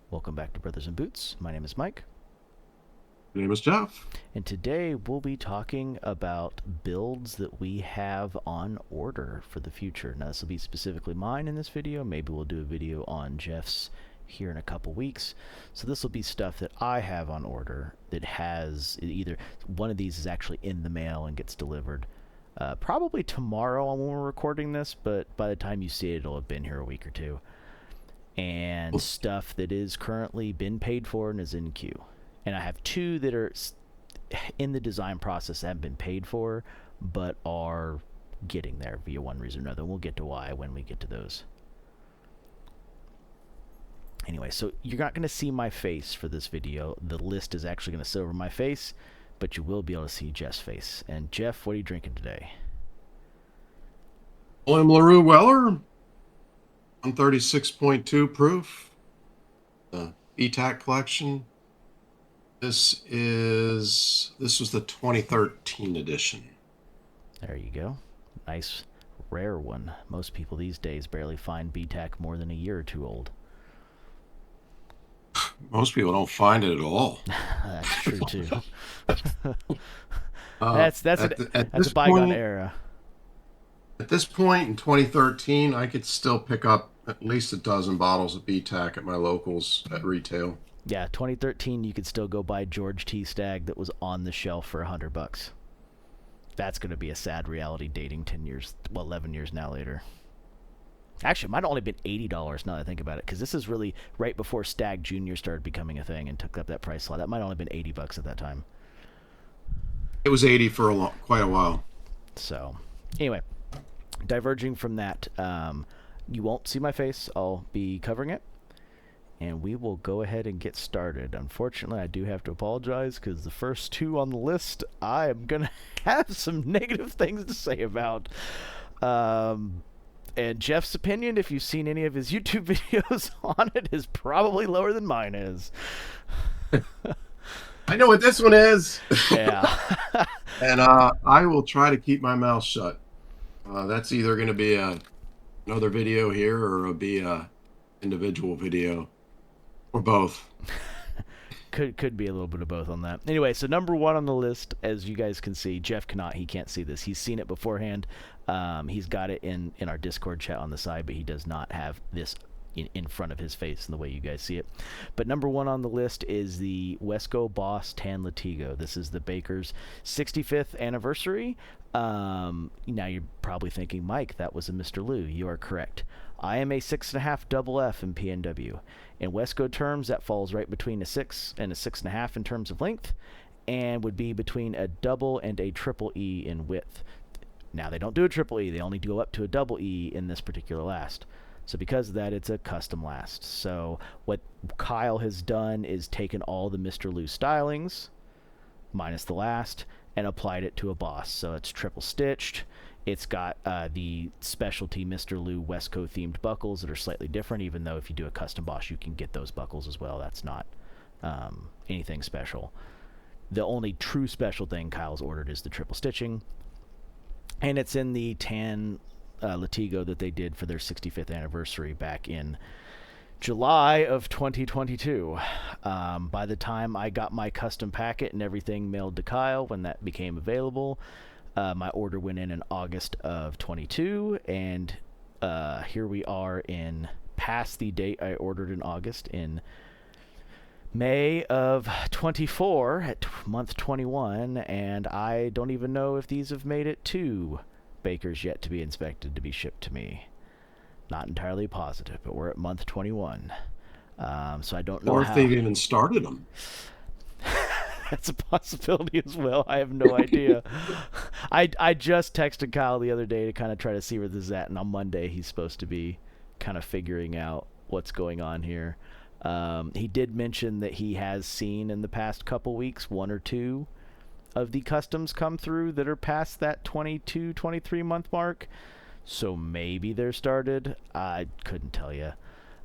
Welcome back to Brothers in Boots. My name is Mike, My name is Jeff. and today we'll be talking about builds that we have on order for the future. Now, this will be specifically mine in this video. Maybe we'll do a video on Jeff's here in a couple weeks. So this will be stuff that I have on order that has either one of these is actually in the mail and gets delivered. Probably tomorrow when we're recording this, but by the time you see it, it'll have been here a week or two. And stuff that is currently been paid for and is in queue. And I have two that are in the design process that haven't been paid for, but are getting there via one reason or another. We'll get to why when we get to those. Anyway, so you're not going to see my face for this video. The list is actually going to sit over my face, but you will be able to see Jeff's face. And Jeff, what are you drinking today? William LaRue Weller, 136.2 proof, ETAC collection. This was the 2013 edition. There you go. Nice, rare one. Most people these days barely find BTAC more than a year or two old. Most people don't find it at all. That's true too. At that's this a bygone point, era. At this point in 2013, I could still pick up at least a dozen bottles of BTAC at my locals at retail. Yeah, 2013, you could still go buy George T. Stagg that was on the shelf for $100. That's going to be a sad reality dating 10 years, well, 11 years now later. Actually, it might have only been $80 now that I think about it, because this is really right before Stagg Jr. started becoming a thing and took up that price slot. That might have only been $80 at that time. It was 80 for quite a while. So, anyway, diverging from that, you won't see my face. I'll be covering it. And we will go ahead and get started. Unfortunately, I do have to apologize because the first two on the list, I am going to have some negative things to say about. And Jeff's opinion, if you've seen any of his YouTube videos on it, is probably lower than mine is. I know what this one is. Yeah. And I will try to keep my mouth shut. That's either going to be another video here or it'll be a individual video. Or both. Could be a little bit of both on that. Anyway, so number one on the list, as you guys can see, Jeff cannot. He can't see this. He's seen it beforehand. He's got it in our Discord chat on the side, but he does not have this in front of his face in the way you guys see it. But number one on the list is the Wesco Boss Tan Latigo. This is the Baker's 65th anniversary. Now you're probably thinking, Mike, that was a Mr. Lou. You are correct. I am a 6.5 double F in PNW. In Wesco terms, that falls right between a 6 and a 6.5 in terms of length, and would be between a double and a triple E in width. Now, they don't do a triple E. They only go up to a double E in this particular last. So because of that, it's a custom last. So what Kyle has done is taken all the Mr. Lou stylings, minus the last, and applied it to a boss. So it's triple stitched. It's got the specialty Mr. Lou Wesco themed buckles that are slightly different, even though if you do a custom boss, you can get those buckles as well. That's not anything special. The only true special thing Kyle's ordered is the triple stitching. And it's in the tan Latigo that they did for their 65th anniversary back in July of 2022. By the time I got my custom packet and everything mailed to Kyle when that became available, my order went in August of 22, and here we are in past the date I ordered in August in May of 24 at month 21, and I don't even know if these have made it to Baker's yet to be inspected to be shipped to me. Not entirely positive, but we're at month 21. So I don't know or if they've even started them. That's a possibility as well. I have no idea. I just texted Kyle the other day to kind of try to see where this is at, and on Monday he's supposed to be kind of figuring out what's going on here. He did mention that he has seen in the past couple weeks one or two of the customs come through that are past that 22, 23 month mark. So maybe they're started. I couldn't tell you.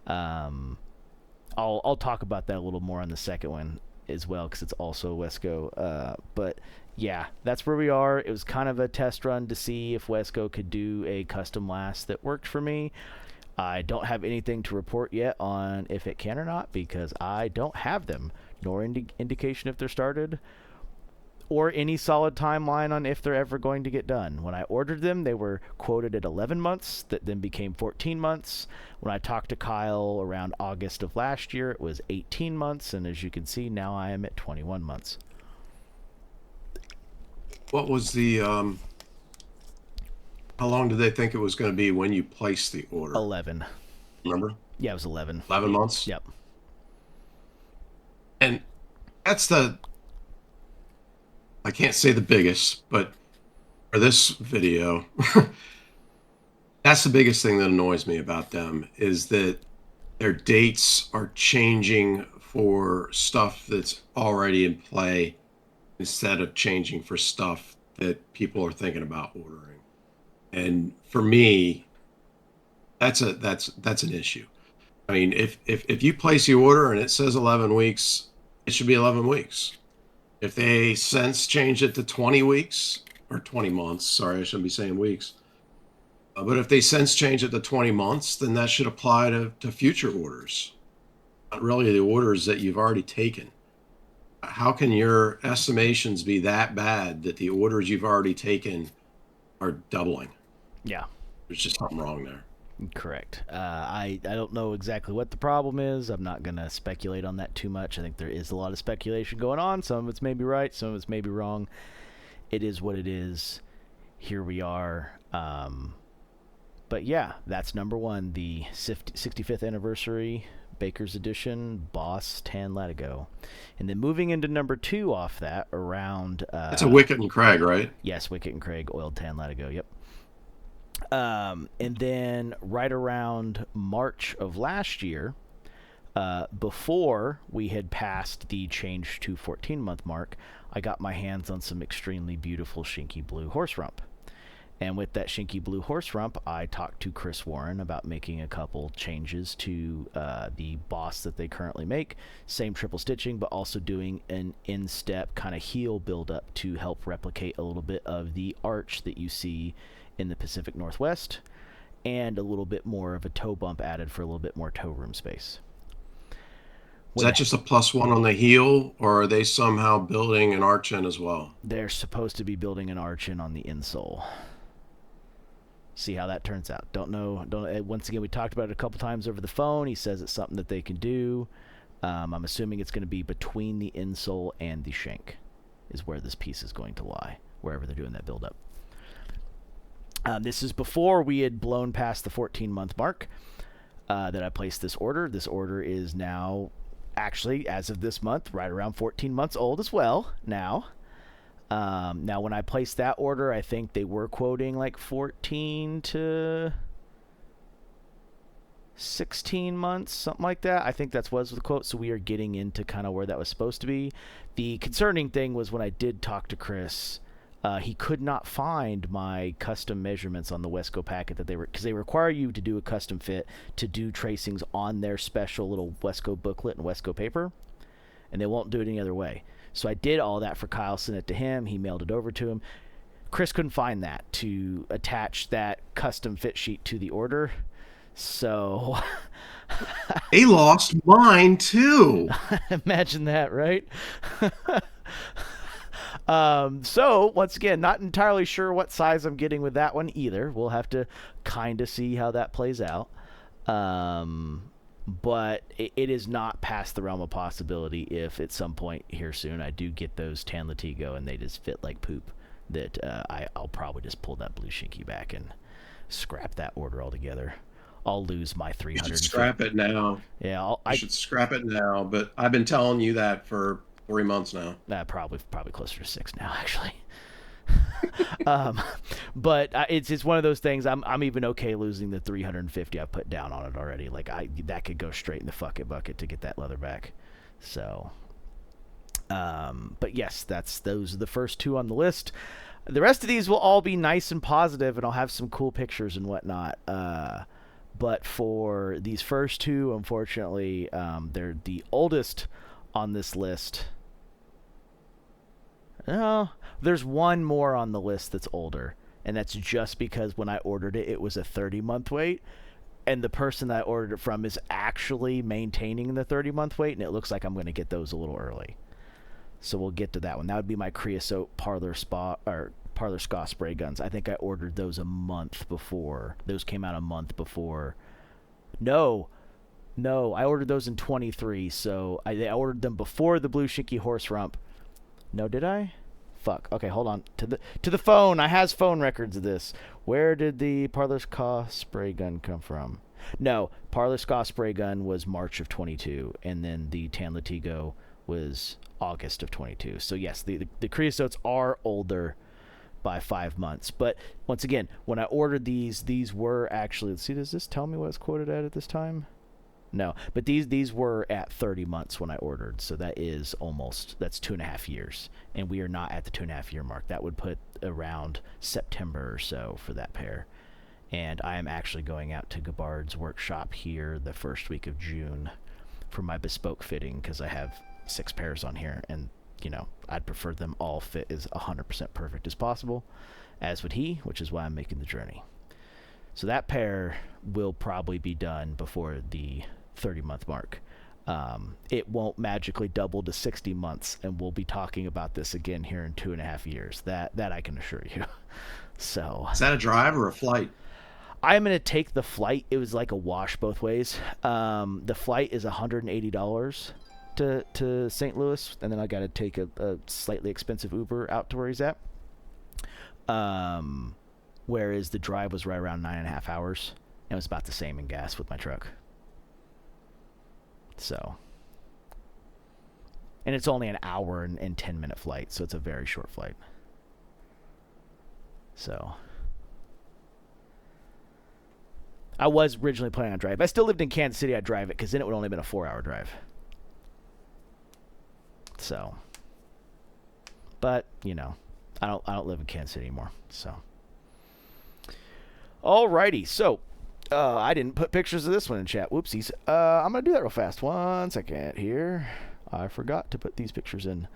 I'll talk about that a little more on the second one as well, because it's also Wesco. But yeah, that's where we are. It was kind of a test run to see if Wesco could do a custom last that worked for me. I don't have anything to report yet on if it can or not because I don't have them, nor indication if they're started, or any solid timeline on if they're ever going to get done. When I ordered them, they were quoted at 11 months, that then became 14 months. When I talked to Kyle around August of last year, it was 18 months, and as you can see, now I am at 21 months. What was the, how long did they think it was going to be when you placed the order? 11. Remember? Yeah, it was 11. 11 months? Yep. And that's I can't say the biggest, but for this video, that's the biggest thing that annoys me about them is that their dates are changing for stuff that's already in play instead of changing for stuff that people are thinking about ordering. And for me, that's an issue. I mean, if you place the order and it says 11 weeks, it should be 11 weeks. If they since change it to 20 weeks or 20 months, sorry, I shouldn't be saying weeks. But if they since change it to 20 months, then that should apply to future orders, not really the orders that you've already taken. How can your estimations be that bad that the orders you've already taken are doubling? Yeah. There's just something wrong there. Correct. I don't know exactly what the problem is. I'm not going to speculate on that too much. I think there is a lot of speculation going on. Some of it's maybe right, some of it's maybe wrong. It is what it is. Here we are. But yeah, that's number one, the 65th anniversary Baker's Edition Boss Tan Latigo. And then moving into number two off that, around... It's a Wicket and Craig, right? Yes, Wicket and Craig Oiled Tan Latigo, yep. And then right around March of last year, before we had passed the change to 14-month mark, I got my hands on some extremely beautiful Shinky Blue horse rump. And with that Shinky Blue horse rump, I talked to Chris Warren about making a couple changes to the Boss that they currently make. Same triple stitching, but also doing an instep kind of heel buildup to help replicate a little bit of the arch that you see in the Pacific Northwest, and a little bit more of a toe bump added for a little bit more toe room space. Is that just a +1 on the heel, or are they somehow building an arch in as well? They're supposed to be building an arch in on the insole. See how that turns out. Don't know. Once again, we talked about it a couple times over the phone. He says it's something that they can do. I'm assuming it's going to be between the insole and the shank is where this piece is going to lie, wherever they're doing that build-up. This is before we had blown past the 14-month mark that I placed this order. This order is now, actually, as of this month, right around 14 months old as well now. Now, when I placed that order, I think they were quoting like 14 to 16 months, something like that. I think that was the quote, so we are getting into kind of where that was supposed to be. The concerning thing was when I did talk to Chris, he could not find my custom measurements on the Wesco packet that because they require you to do a custom fit to do tracings on their special little Wesco booklet and Wesco paper, and they won't do it any other way. So I did all that for Kyle, sent it to him, he mailed it over to him. Chris couldn't find that to attach that custom fit sheet to the order, so... They lost mine, too! Imagine that, right? So, once again, not entirely sure what size I'm getting with that one either. We'll have to kind of see how that plays out. But it is not past the realm of possibility if at some point here soon I do get those Tan Latigo and they just fit like poop, that I'll probably just pull that blue Shinky back and scrap that order altogether. I'll lose my 300. You should scrap it now. Yeah, I should scrap it now, but I've been telling you that for 3 months now. Probably closer to 6 now, actually. But it's one of those things. I'm even okay losing the 350 I put down on it already. Like that could go straight in the bucket to get that leather back. So, but yes, those are the first two on the list. The rest of these will all be nice and positive, and I'll have some cool pictures and whatnot. But for these first two, unfortunately, they're the oldest on this list. No, there's one more on the list that's older, and that's just because when I ordered it, it was a 30-month wait. and the person that I ordered it from is actually maintaining the 30-month wait, and it looks like I'm going to get those a little early. So we'll get to that one. That would be my creosote parlor ska spray guns. I think I ordered those a month before. Those came out a month before. No, I ordered those in 23, so I ordered them before the Blue Shinky Horse Rump. No, did I? Fuck. Okay, hold on. To the phone. I has phone records of this. Where did the Parlor Ska spray gun come from? No, Parlor Ska spray gun was March of 22, and then the Tan Latigo was August of 22. So yes, the creosotes are older by 5 months. But once again, when I ordered these were actually, let's see, does this tell me what it's quoted at this time? No, but these were at 30 months when I ordered, so that's 2.5 years, and we are not at the 2.5 year mark. That would put around September or so for that pair. And I am actually going out to Gabbard's workshop here the first week of June for my bespoke fitting, because I have 6 pairs on here, and I'd prefer them all fit as 100% perfect as possible, as would he, which is why I'm making the journey. So that pair will probably be done before the 30-month mark. It won't magically double to 60 months, and we'll be talking about this again here in 2.5 years. That I can assure you. So is that a drive or a flight? I'm going to take the flight. It was like a wash both ways. The flight is $180 to St. Louis, and then I got to take a slightly expensive Uber out to where he's at. Whereas the drive was right around 9.5 hours, and it was about the same in gas with my truck. So, and it's only an hour and 10-minute flight, so it's a very short flight. So, I was originally planning on driving. If I still lived in Kansas City, I'd drive it, because then it would only have been a 4-hour drive. So, but I don't live in Kansas City anymore. So, alrighty. So, I didn't put pictures of this one in chat. Whoopsies. I'm gonna do that real fast. 1 second here. I forgot to put these pictures in.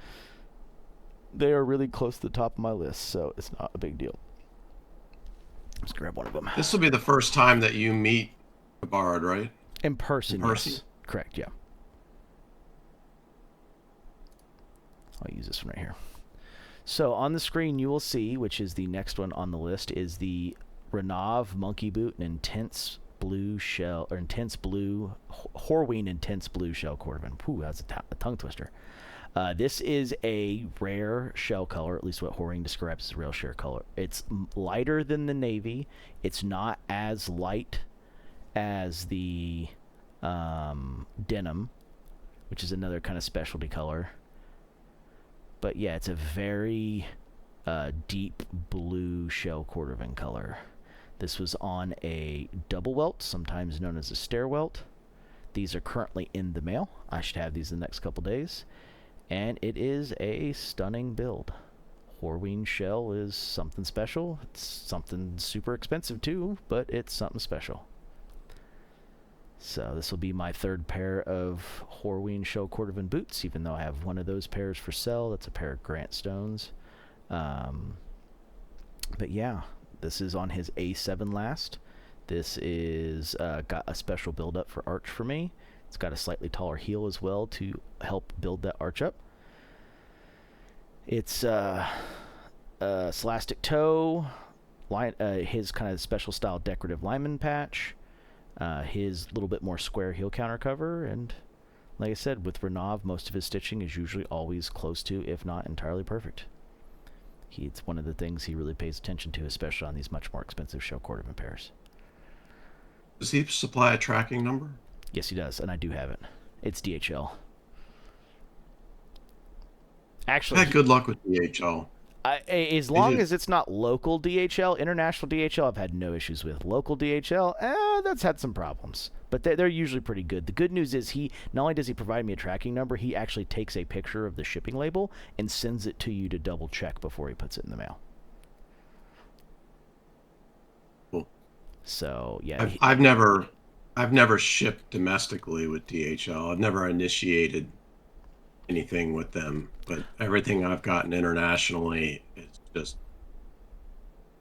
They are really close to the top of my list, so it's not a big deal. Let's grab one of them. This will be the first time that you meet Gabbard, right? In person. In person? Yes. Correct. Yeah. I'll use this one right here. So on the screen you will see, which is the next one on the list, is the Renav Monkey Boot, an intense blue shell, or intense blue, Horween intense blue shell cordovan. Ooh, that's a tongue twister. This is a rare shell color, at least what Horween describes as a real shell color. It's lighter than the navy. It's not as light as the denim, which is another kind of specialty color. But yeah, it's a very deep blue shell cordovan color. This was on a double welt, sometimes known as a stair welt. These are currently in the mail. I should have these in the next couple days. And it is a stunning build. Horween shell is something special. It's something super expensive too, but it's something special. So this will be my 3rd pair of Horween shell cordovan boots, even though I have one of those pairs for sale. That's a pair of Grant Stones. But yeah, this is on his A7 last. This is got a special build up for arch for me. It's got a slightly taller heel as well to help build that arch up. It's Scholastic toe, his kind of special style decorative lineman patch, his little bit more square heel counter cover, and like I said, with Renav, most of his stitching is usually always close to, if not entirely perfect. It's one of the things he really pays attention to, especially on these much more expensive shell cordovan pairs. Does he supply a tracking number? Yes, he does, and I do have it. It's DHL. Actually, I've had good luck with DHL. As long as it's not local DHL, international DHL, I've had no issues with. Local DHL, that's had some problems, but they're usually pretty good. The good news is he not only does he provide me a tracking number, he actually takes a picture of the shipping label and sends it to you to double check before he puts it in the mail. Cool. So yeah, I've never shipped domestically with DHL. I've never initiated anything with them, but everything I've gotten internationally is just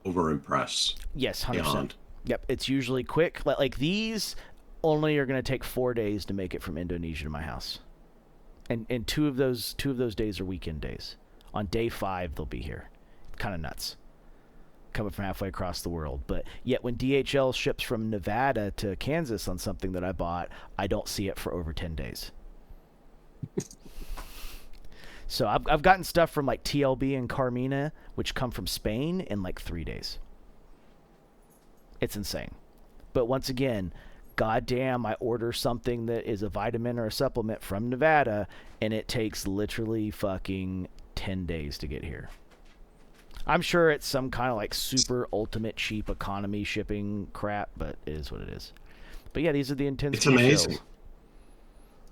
over impressed. Yes, 100%. Yep, it's usually quick. Like these only are going to take 4 days to make it from Indonesia to my house. And two of those days are weekend days. On day 5 they'll be here. Kind of nuts. Coming from halfway across the world. But yet when DHL ships from Nevada to Kansas on something that I bought, I don't see it for over 10 days. So I've gotten stuff from like TLB and Carmina, which come from Spain, in like 3 days. It's insane. But once again, goddamn, I order something that is a vitamin or a supplement from Nevada, and it takes literally fucking 10 days to get here. I'm sure it's some kind of like super ultimate cheap economy shipping crap, but it is what it is. But yeah, these are the intense. It's amazing. Shows.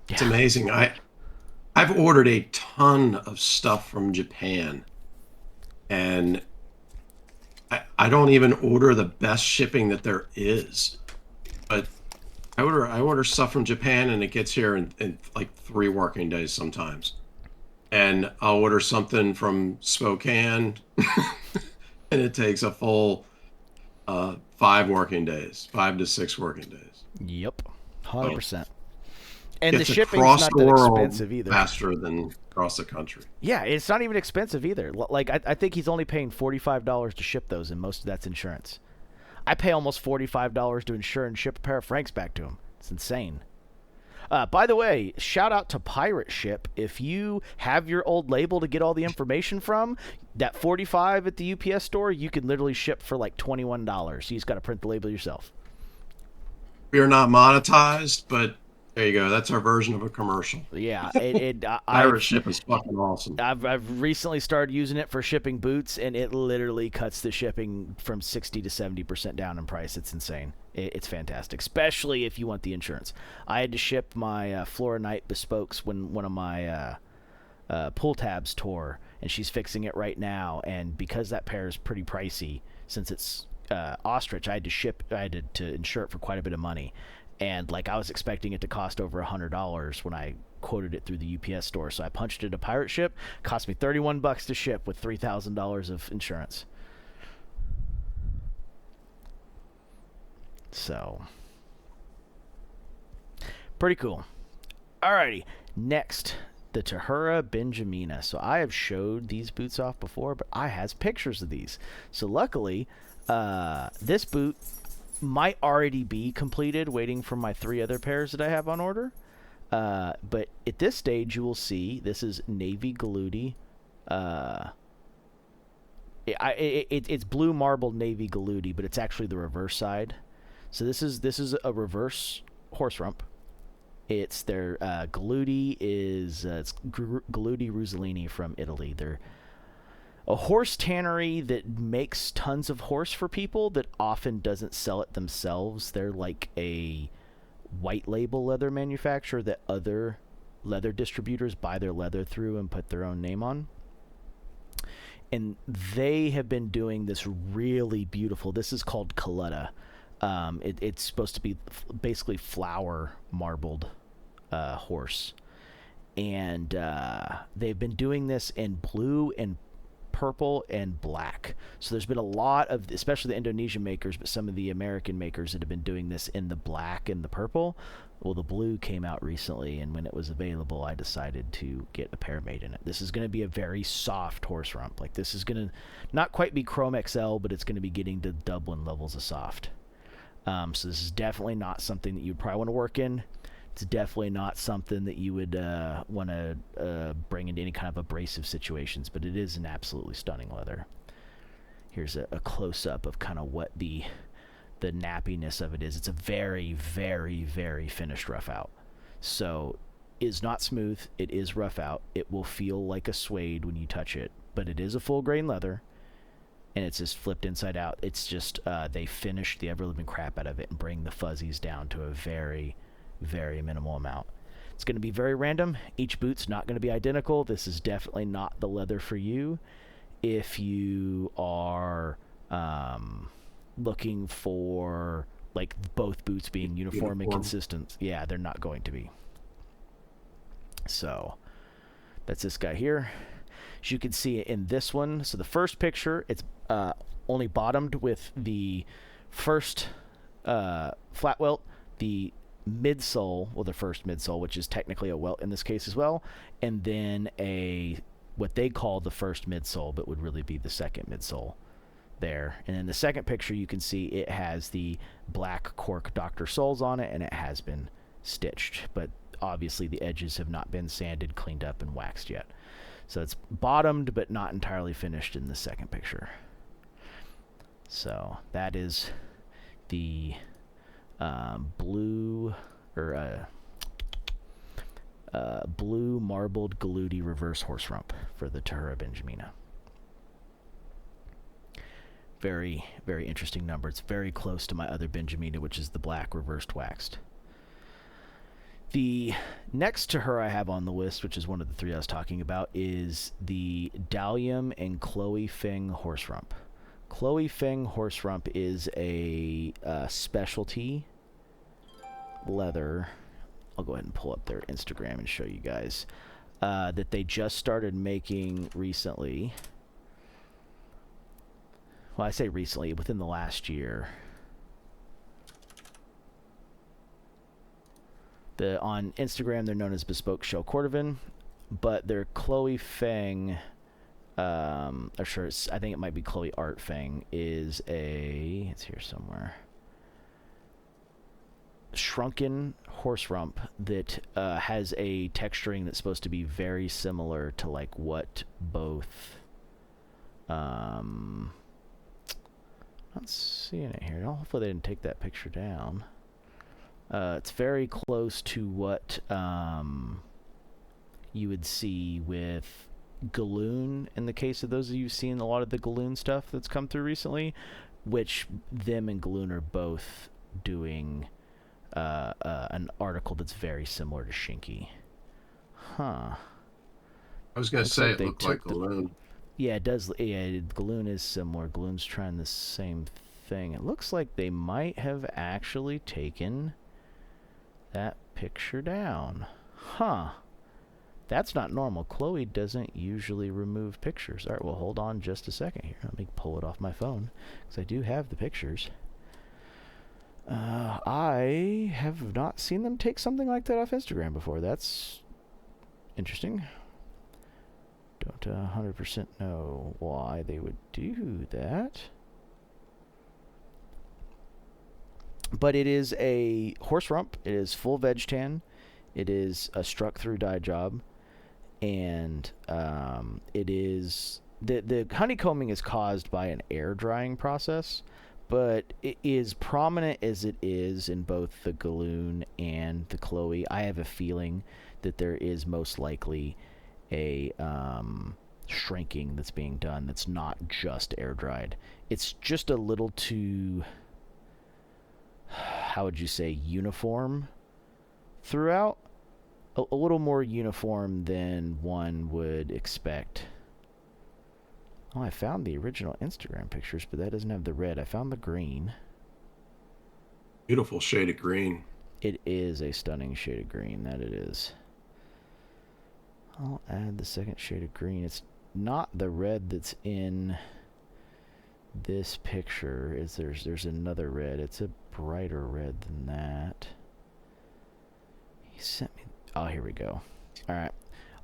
It's amazing. I've ordered a ton of stuff from Japan, and I don't even order the best shipping that there is, but I order stuff from Japan and it gets here in like 3 working days sometimes. And I'll order something from Spokane and it takes a full 5 working days, 5 to 6 working days. Yep, 100%. So, and the shipping's not that expensive either. Faster than across the country. Yeah, it's not even expensive either. Like I think he's only paying $45 to ship those, and most of that's insurance. I pay almost $45 to insure and ship a pair of Franks back to him. It's insane. By the way, shout out to Pirate Ship. If you have your old label to get all the information from, that $45 at the UPS store, you can literally ship for like $21. You just got to print the label yourself. We are not monetized, but there you go. That's our version of a commercial. Yeah, Pirate Ship is fucking awesome. I've recently started using it for shipping boots, and it literally cuts the shipping from 60 to 70% down in price. It's insane. It's fantastic, especially if you want the insurance. I had to ship my Flora Night Bespokes when one of my pull tabs tore, and she's fixing it right now. And because that pair is pretty pricey, since it's ostrich, I had to insure it for quite a bit of money. And like I was expecting it to cost over $100 when I quoted it through the UPS store. So I punched it a Pirate Ship. Cost me $31 to ship with $3,000 of insurance. So pretty cool. Alrighty, next, the Tahura Benjamina. So I have showed these boots off before, but I has pictures of these. So luckily, this boot might already be completed, waiting for my 3 other pairs that I have on order. But at this stage, you will see this is navy galooty. It's blue marbled navy galooty, but it's actually the reverse side. So this is a reverse horse rump. It's their galooty is it's Galooty Ruzzolini from Italy. They're a horse tannery that makes tons of horse for people that often doesn't sell it themselves. They're like a white label leather manufacturer that other leather distributors buy their leather through and put their own name on. And they have been doing this really beautiful, this is called Coletta. It's supposed to be basically flower marbled horse. And they've been doing this in blue and purple and black. So there's been a lot of, especially the Indonesian makers, but some of the American makers that have been doing this in the black and the purple. Well, the blue came out recently, and when it was available, I decided to get a pair made in it. This is going to be a very soft horse rump. Like, this is going to not quite be Chrome XL, but it's going to be getting to Dublin levels of soft. So this is definitely not something that you'd probably want to work in. It's definitely not something that you would want to bring into any kind of abrasive situations, but it is an absolutely stunning leather. Here's a close-up of kind of what the nappiness of it is. It's a very, very, very finished rough out. So it is not smooth. It is rough out. It will feel like a suede when you touch it, but it is a full-grain leather, and it's just flipped inside out. It's just they finish the ever-living crap out of it and bring the fuzzies down to a very, very minimal amount. It's going to be very random. Each boot's not going to be identical. This is definitely not the leather for you. If you are looking for like both boots being uniform and consistent, yeah, they're not going to be. So that's this guy here. As you can see in this one, so the first picture, it's only bottomed with the first flat welt, the midsole, well, the first midsole, which is technically a welt in this case as well, and then what they call the first midsole, but would really be the second midsole there. And in the second picture, you can see it has the black cork Dr. Soles on it, and it has been stitched, but obviously the edges have not been sanded, cleaned up, and waxed yet. So it's bottomed, but not entirely finished in the second picture. So that is the blue marbled Galudi reverse horse rump for the Tahura Benjamina. Very, very interesting number. It's very close to my other Benjamina, which is the black reversed waxed. The next Tahura I have on the list, which is one of the three I was talking about, is the Dalum and Chloe Feng horse rump. Chloe Feng horse rump is a specialty leather. I'll go ahead and pull up their Instagram and show you guys that they just started making recently. Well, I say recently, within the last year. On Instagram, they're known as Bespoke Shell Cordovan, but their Chloe Feng, or sure, I think it might be Chloe Art Feng, is it's here somewhere, shrunken horse rump that has a texturing that's supposed to be very similar to like what both, not seeing it here. Hopefully they didn't take that picture down. It's very close to what you would see with Galloon, in the case of those of you who've seen a lot of the Galloon stuff that's come through recently, which them and Galloon are both doing an article that's very similar to Shinky. Huh. I was going to say it looked like Galloon. Yeah, it does. Yeah, Galloon is similar. Galloon's trying the same thing. It looks like they might have actually taken that picture down. Huh. That's not normal. Chloe doesn't usually remove pictures. All right, well, hold on just a second here. Let me pull it off my phone, because I do have the pictures. I have not seen them take something like that off Instagram before. That's interesting. Don't 100% know why they would do that. But it is a horse rump. It is full veg tan. It is a struck through dye job. And it is... The honeycombing is caused by an air drying process, but it is prominent as it is in both the Galloon and the Chloe. I have a feeling that there is most likely a shrinking that's being done that's not just air dried. It's just a little too, how would you say, uniform throughout. A little more uniform than one would expect. Oh, I found the original Instagram pictures, but that doesn't have the red. I found the green. Beautiful shade of green. It is a stunning shade of green, that it is. I'll add the second shade of green. It's not the red that's in this picture. There's another red. It's a brighter red than that. He sent me... Oh, here we go. All right.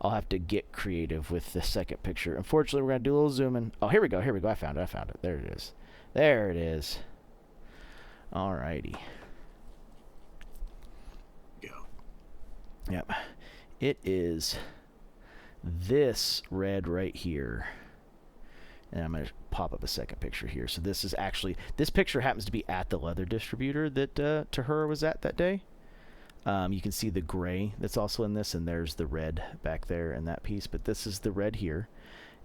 I'll have to get creative with the second picture. Unfortunately, we're going to do a little zooming. Oh, here we go. Here we go. I found it. There it is. There it is. All righty. Go. Yep. It is this red right here. And I'm going to pop up a second picture here. So this is actually... This picture happens to be at the leather distributor that Tahura was at that day. You can see the gray that's also in this, and there's the red back there in that piece. But this is the red here.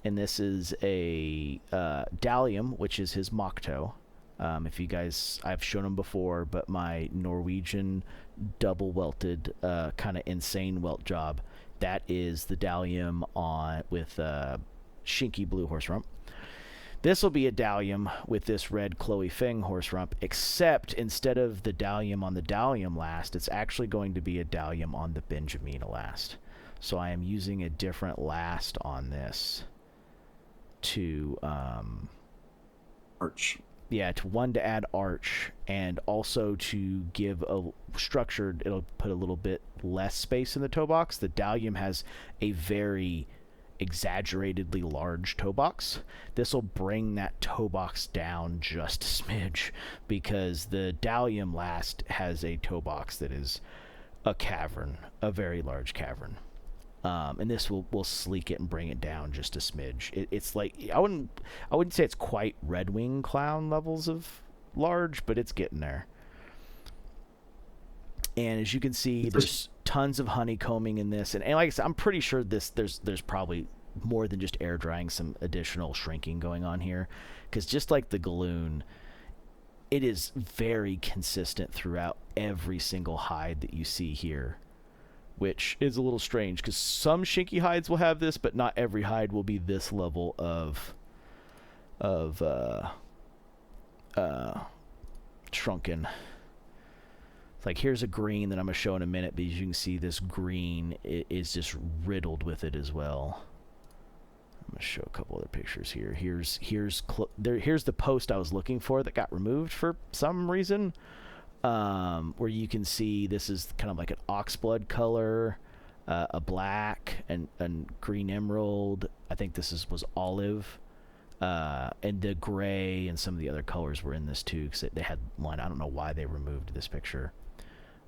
And this is a Dalum, which is his mock toe. If you guys... I've shown him before, but my Norwegian double welted kind of insane welt job, that is the Dalum with Shinky blue horse rump. This will be a Dalum with this red Chloe Feng horse rump, except instead of the Dalum on the Dalum last, it's actually going to be a Dalum on the Benjamina last. So I am using a different last on this to arch. Yeah, to add arch, and also to give a structured, it'll put a little bit less space in the toe box. The Dalum has a very exaggeratedly large toe box. This will bring that toe box down just a smidge, because the Dalum last has a toe box that is a cavern, a very large cavern. And this will sleek it and bring it down just a smidge. It's like, I wouldn't say it's quite Red Wing Clown levels of large, but it's getting there. And as you can see, there's tons of honeycombing in this, and like I said, I'm pretty sure there's probably more than just air drying, some additional shrinking going on here, because just like the Galoon, it is very consistent throughout every single hide that you see here, which is a little strange because some shinky hides will have this, but not every hide will be this level of shrunken. It's like, here's a green that I'm gonna show in a minute, but as you can see, this green is just riddled with it as well. I'm gonna show a couple other pictures here. Here's the post I was looking for that got removed for some reason. Where you can see this is kind of like an oxblood color, a black, and green emerald. I think this was olive, and the gray and some of the other colors were in this too, because they had one. I don't know why they removed this picture.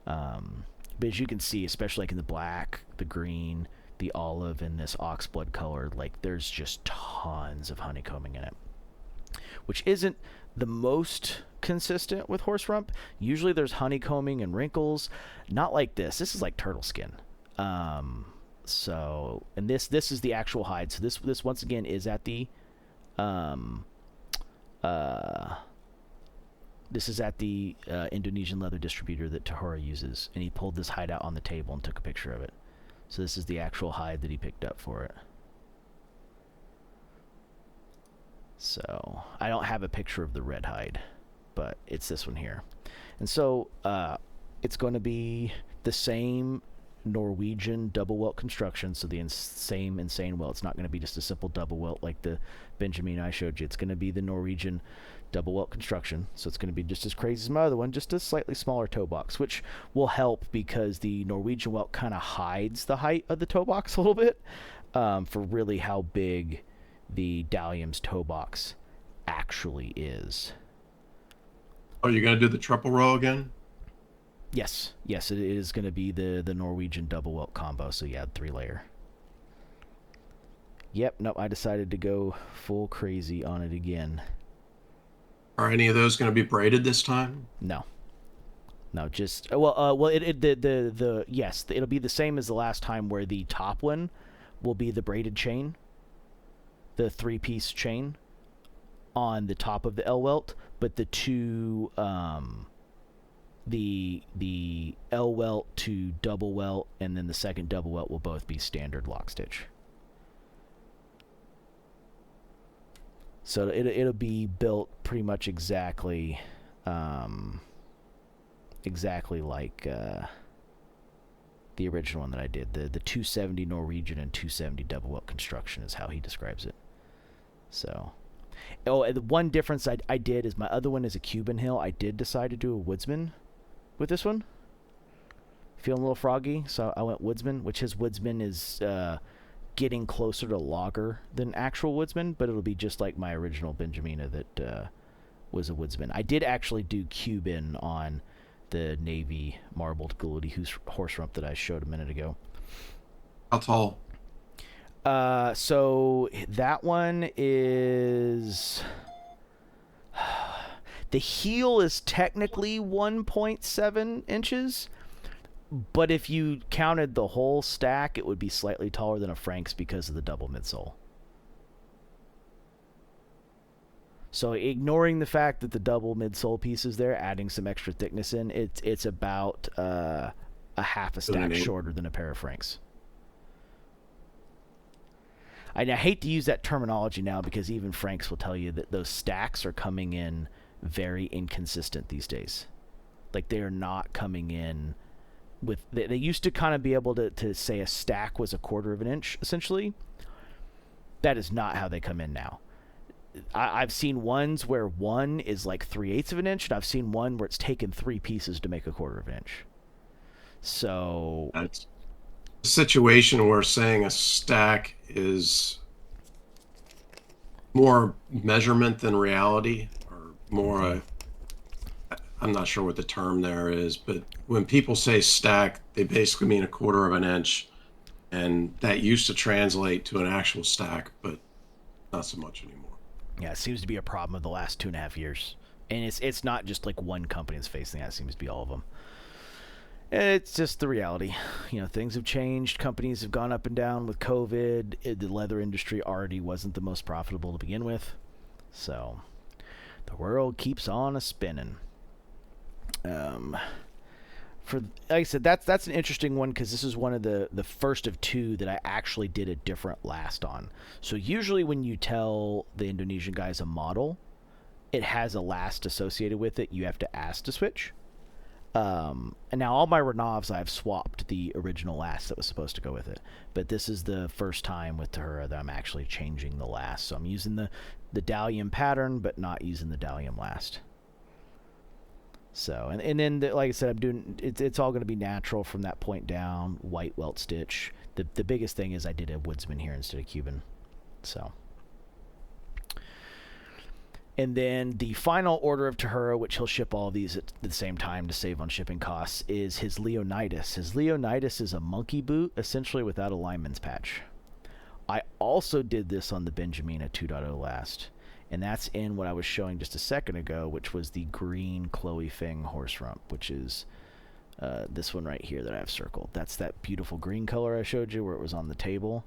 But as you can see, especially like in the black, the green, the olive, and this oxblood color, like there's just tons of honeycombing in it, which isn't the most consistent with horse rump. Usually there's honeycombing and wrinkles, not like this. This is like turtle skin. So, and this is the actual hide. So this once again is at the this is at the Indonesian leather distributor that Tahura uses, and he pulled this hide out on the table and took a picture of it. So this is the actual hide that he picked up for it. So I don't have a picture of the red hide, but it's this one here. And so it's going to be the same Norwegian double welt construction, so the same insane welt. It's not going to be just a simple double welt like the Benjamin I showed you. It's going to be the Norwegian double welt construction, so it's going to be just as crazy as my other one, just a slightly smaller toe box, which will help because the Norwegian welt kind of hides the height of the toe box a little bit, for really how big the Dalum's toe box actually is. Are you going to do the triple row again? Yes, it is going to be the Norwegian double welt combo, so yeah, 3-layer. Yep, no, I decided to go full crazy on it again. Are any of those going to be braided this time? No, just yes, it'll be the same as the last time, where the top one will be the braided chain, the 3-piece chain on the top of the L welt, but the two the L welt to double welt and then the second double welt will both be standard lock stitch. So it'll be built pretty much exactly like the original one that I did. The 270 Norwegian and 270 double welt construction is how he describes it. So, and the one difference I did is my other one is a Cuban hill. I did decide to do a woodsman with this one. Feeling a little froggy, so I went woodsman, which his woodsman is getting closer to logger than actual woodsman, but it'll be just like my original Benjamina that was a woodsman. I did actually do Cuban on the navy marbled Galudi horse rump that I showed a minute ago. How tall? So that one is... The heel is technically 1.7 inches, but if you counted the whole stack, it would be slightly taller than a Frank's because of the double midsole. So ignoring the fact that the double midsole piece is there, adding some extra thickness in, it's about a half a stack shorter than a pair of Frank's. I hate to use that terminology now because even Frank's will tell you that those stacks are coming in very inconsistent these days. Like, they are not coming in with... They used to kind of be able to say a stack was 1/4 of an inch, essentially. That is not how they come in now. I've seen ones where one is like 3/8 of an inch, and I've seen one where it's taken 3 pieces to make a 1/4 of an inch. So That's a situation where saying a stack is more measurement than reality, or more, I'm not sure what the term there is, but when people say stack, they basically mean a 1/4 of an inch, and that used to translate to an actual stack, but not so much anymore. yeah, it seems to be a problem of the last 2.5 years, and it's not just like one company that's facing that. It seems to be all of them. It's just the reality. Things have changed. Companies have gone up and down with COVID. The leather industry already wasn't the most profitable to begin with. So the world keeps on a spinning. Like I said, that's an interesting one because this is one of the first of 2 that I actually did a different last on. So usually when you tell the Indonesian guys a model, it has a last associated with it. You have to ask to switch. And now all my Renavs, I've swapped the original last that was supposed to go with it. But this is the first time with Tahura that I'm actually changing the last. So I'm using the Dalum pattern, but not using the Dalum last. So, and then, like I said, I'm doing, it's all going to be natural from that point down, white welt stitch. The biggest thing is I did a woodsman here instead of Cuban. So. And then the final order of Tahura, which he'll ship all of these at the same time to save on shipping costs, is his Leonidas. His Leonidas is a monkey boot, essentially without a lineman's patch. I also did this on the Benjamina 2.0 last, and that's in what I was showing just a second ago, which was the green Chloe Feng horse rump, which is this one right here that I have circled. That's that beautiful green color I showed you where it was on the table.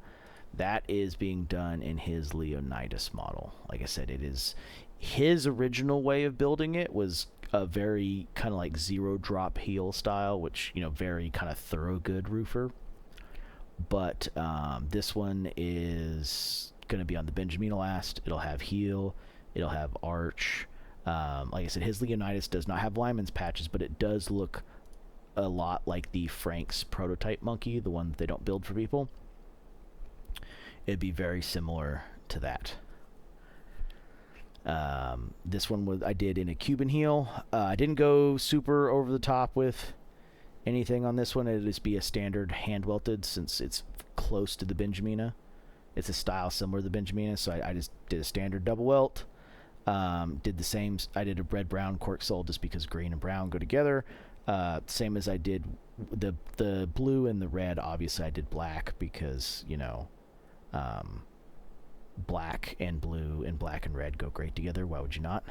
That is being done in his Leonidas model. Like I said, it is... His original way of building it was a very kind of like zero drop heel style, which, very kind of Thorogood roofer. But this one is going to be on the Benjamina last. It'll have heel. It'll have arch. Like I said, his Leonidas does not have lineman's patches, but it does look a lot like the Frank's prototype monkey, the one that they don't build for people. It'd be very similar to that. This one I did in a Cuban heel. I didn't go super over the top with anything on this one. It'll just be a standard hand welted since it's close to the Benjamina. It's a style similar to the Benjamina, so I just did a standard double welt. Did the same. I did a red brown cork sole just because green and brown go together. Same as I did the blue and the red. Obviously, I did black because black and blue and black and red go great together. Why would you not?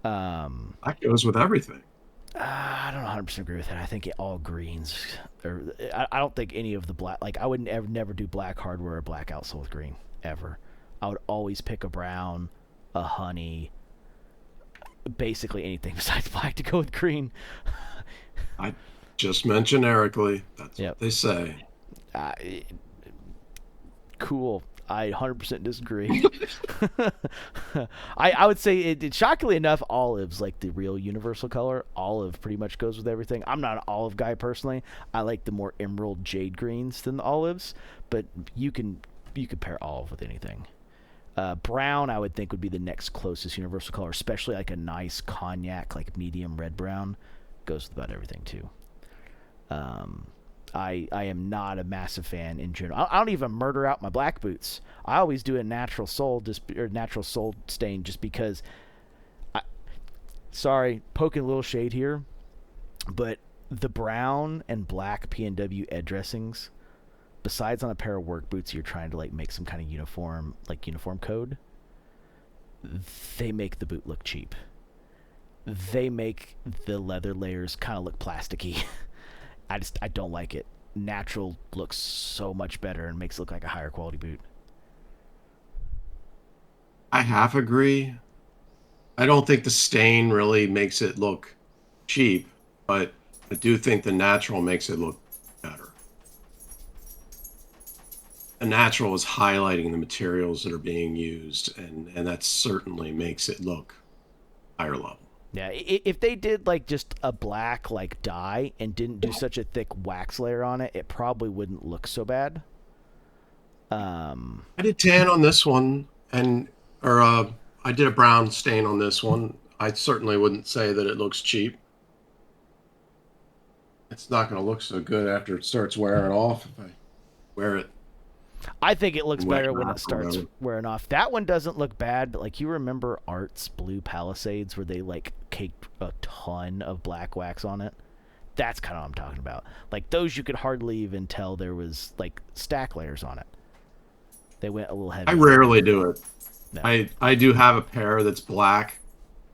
That goes with everything. I don't 100% agree with that. I think all greens, or I don't think any of the black. Like I would never do black hardware or black outsole with green ever. I would always pick a brown, a honey, basically anything besides black to go with green. I just meant generically. That's what they say. Cool. I 100% disagree. I would say it shockingly enough, olive's like the real universal color. Olive pretty much goes with everything. I'm not an olive guy personally. I like the more emerald jade greens than the olives, but you can pair olive with anything. Brown I would think would be the next closest universal color, especially like a nice cognac, like medium red brown. Goes with about everything too. I am not a massive fan in general. I don't even murder out my black boots. I always do a natural sole natural sole stain just because. Sorry, poking a little shade here, but the brown and black P&W ed dressings, besides on a pair of work boots, you're trying to like make some kind of uniform code. They make the boot look cheap. They make the leather layers kind of look plasticky. I don't like it. Natural looks so much better and makes it look like a higher quality boot. I half agree. I don't think the stain really makes it look cheap, but I do think the natural makes it look better. The natural is highlighting the materials that are being used, and that certainly makes it look higher level. Yeah, if they did like just a black like dye and didn't do such a thick wax layer on it, it probably wouldn't look so bad. I did tan on this one, and or I did a brown stain on this one. I certainly wouldn't say that it looks cheap. It's not going to look so good after it starts wearing off if I wear it I think it looks in wet better when it wrap or starts whatever. wearing off. That one doesn't look bad, but like you remember Art's Blue Palisades where they like caked a ton of black wax on it? That's kind of what I'm talking about. Like those you could hardly even tell there was like stack layers on it. They went a little I heavy on it. rarely do it. No. I do have a pair that's black,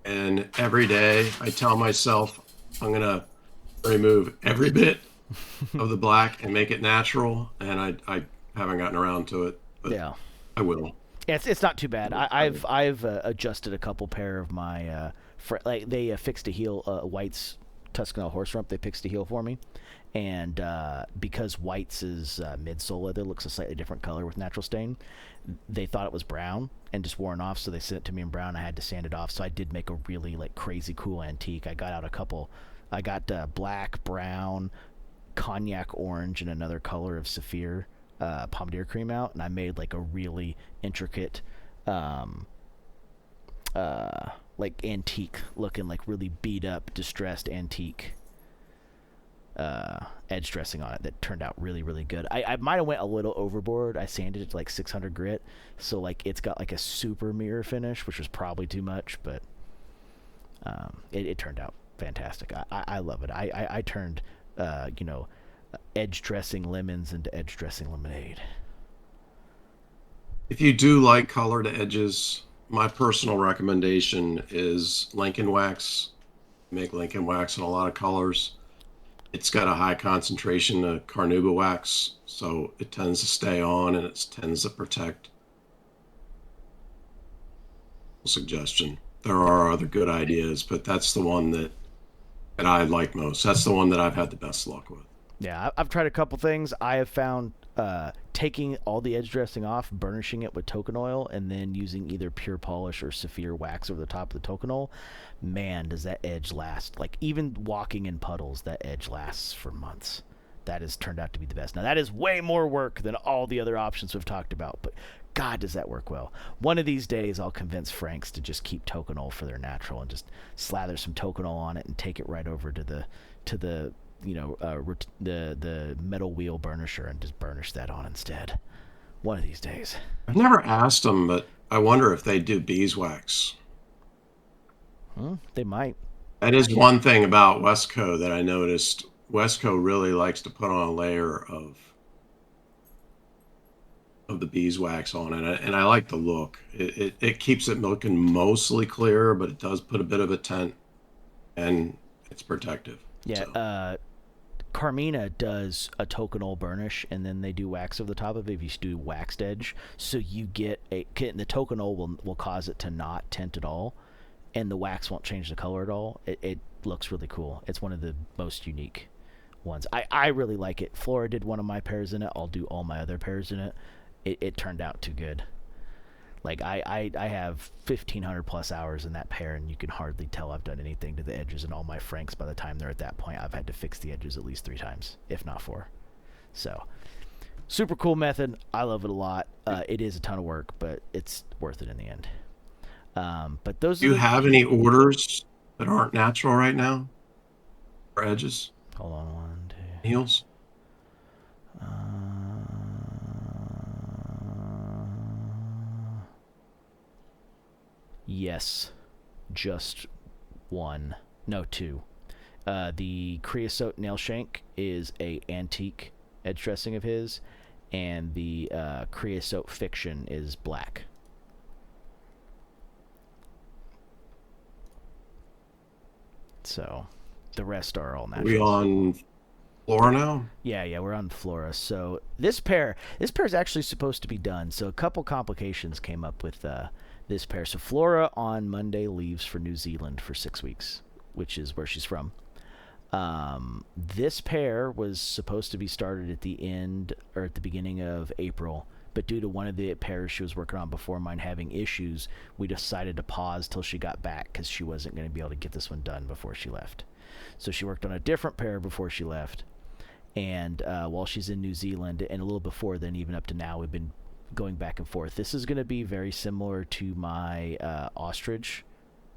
and every day I tell myself I'm gonna remove every bit of the black and make it natural, and I haven't gotten around to it, but Yeah. I will. Yeah, it's not too bad. I've adjusted a couple pair of my like they fixed a heel White's Tuscano horse rump. They fixed a heel for me, and because White's is midsole leather looks a slightly different color with natural stain, they thought it was brown and just worn off, so they sent it to me in brown. I had to sand it off, so I did make a really like crazy cool antique. I got out a couple. I got black, brown, cognac orange, and another color of Saphir Pomadier cream out, and I made like a really intricate, like antique looking, like really beat up, distressed antique edge dressing on it that turned out really, really good. I might have went a little overboard. I sanded it to like 600 grit, so like it's got like a super mirror finish, which was probably too much, but it turned out fantastic. I love it. I turned, edge dressing lemons into edge dressing lemonade. If you do like colored edges, my personal recommendation is Lincoln wax. Make Lincoln wax in a lot of colors. It's got a high concentration of carnauba wax, so it tends to stay on and it tends to protect. Suggestion. There are other good ideas, but that's the one that I like most. That's the one that I've had the best luck with. Yeah, I've tried a couple things. I have found taking all the edge dressing off, burnishing it with token oil, and then using either pure polish or Saphir wax over the top of the token oil. Man, does that edge last. Like, even walking in puddles, that edge lasts for months. That has turned out to be the best. Now, that is way more work than all the other options we've talked about, but God, does that work well. One of these days, I'll convince Franks to just keep token oil for their natural and just slather some token oil on it and take it right over to the the metal wheel burnisher and just burnish that on instead. One of these days. I've never asked them, but I wonder if they do beeswax. They might. That is one thing about Wesco that I noticed. Wesco really likes to put on a layer of the beeswax on it, and I like the look. It keeps it looking mostly clear, but it does put a bit of a tint, and it's protective. Yeah, So. Carmina does a token oil burnish, and then they do wax over the top of it if you do waxed edge. So you get the token oil will cause it to not tint at all, and the wax won't change the color at all. It looks really cool. It's one of the most unique ones. I really like it. Flora did one of my pairs in it. I'll do all my other pairs in it. It turned out too good. Like I have 1,500 plus hours in that pair, and you can hardly tell I've done anything to the edges. And all my Franks, by the time they're at that point, I've had to fix the edges at least 3 times, if not 4. So, super cool method. I love it a lot. It is a ton of work, but it's worth it in the end. But those. Do you have any orders that aren't natural right now for edges? Hold on, 1, 2. Heels? Yes, just 1. No, 2. The creosote nail shank is a antique edge dressing of his, and the creosote fiction is black. So the rest are all natural. We on Flora now? Yeah, we're on Flora. So this pair is actually supposed to be done. So a couple complications came up with this pair. So Flora on Monday leaves for New Zealand for 6 weeks, which is where she's from. This pair was supposed to be started at the end or at the beginning of April, but due to one of the pairs she was working on before mine having issues, we decided to pause till she got back because she wasn't going to be able to get this one done before she left. So she worked on a different pair before she left, and while she's in New Zealand, and a little before then, even up to now, we've been going back and forth. This is going to be very similar to my ostrich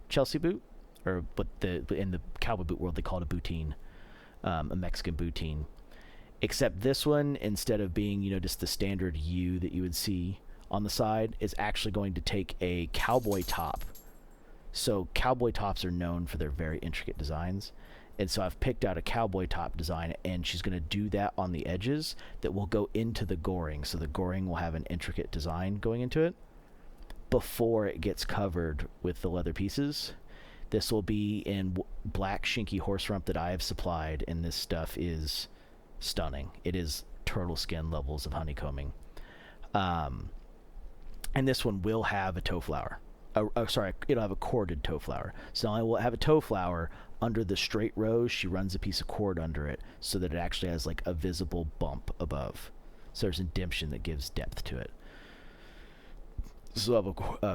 Chelsea boot, or what in the cowboy boot world they call it a bootine, a Mexican bootine. Except this one, instead of being just the standard U that you would see on the side, is actually going to take a cowboy top. So cowboy tops are known for their very intricate designs. And so I've picked out a cowboy top design, and she's going to do that on the edges that will go into the goring. So the goring will have an intricate design going into it before it gets covered with the leather pieces. This will be in black shinky horse rump that I have supplied, and this stuff is stunning. It is turtle skin levels of honeycombing. And this one will have a toe flower. It'll have a corded toe flower. So not only will it have a toe flower, under the straight rows, she runs a piece of cord under it so that it actually has like a visible bump above. So there's indentation that gives depth to it. So I'll have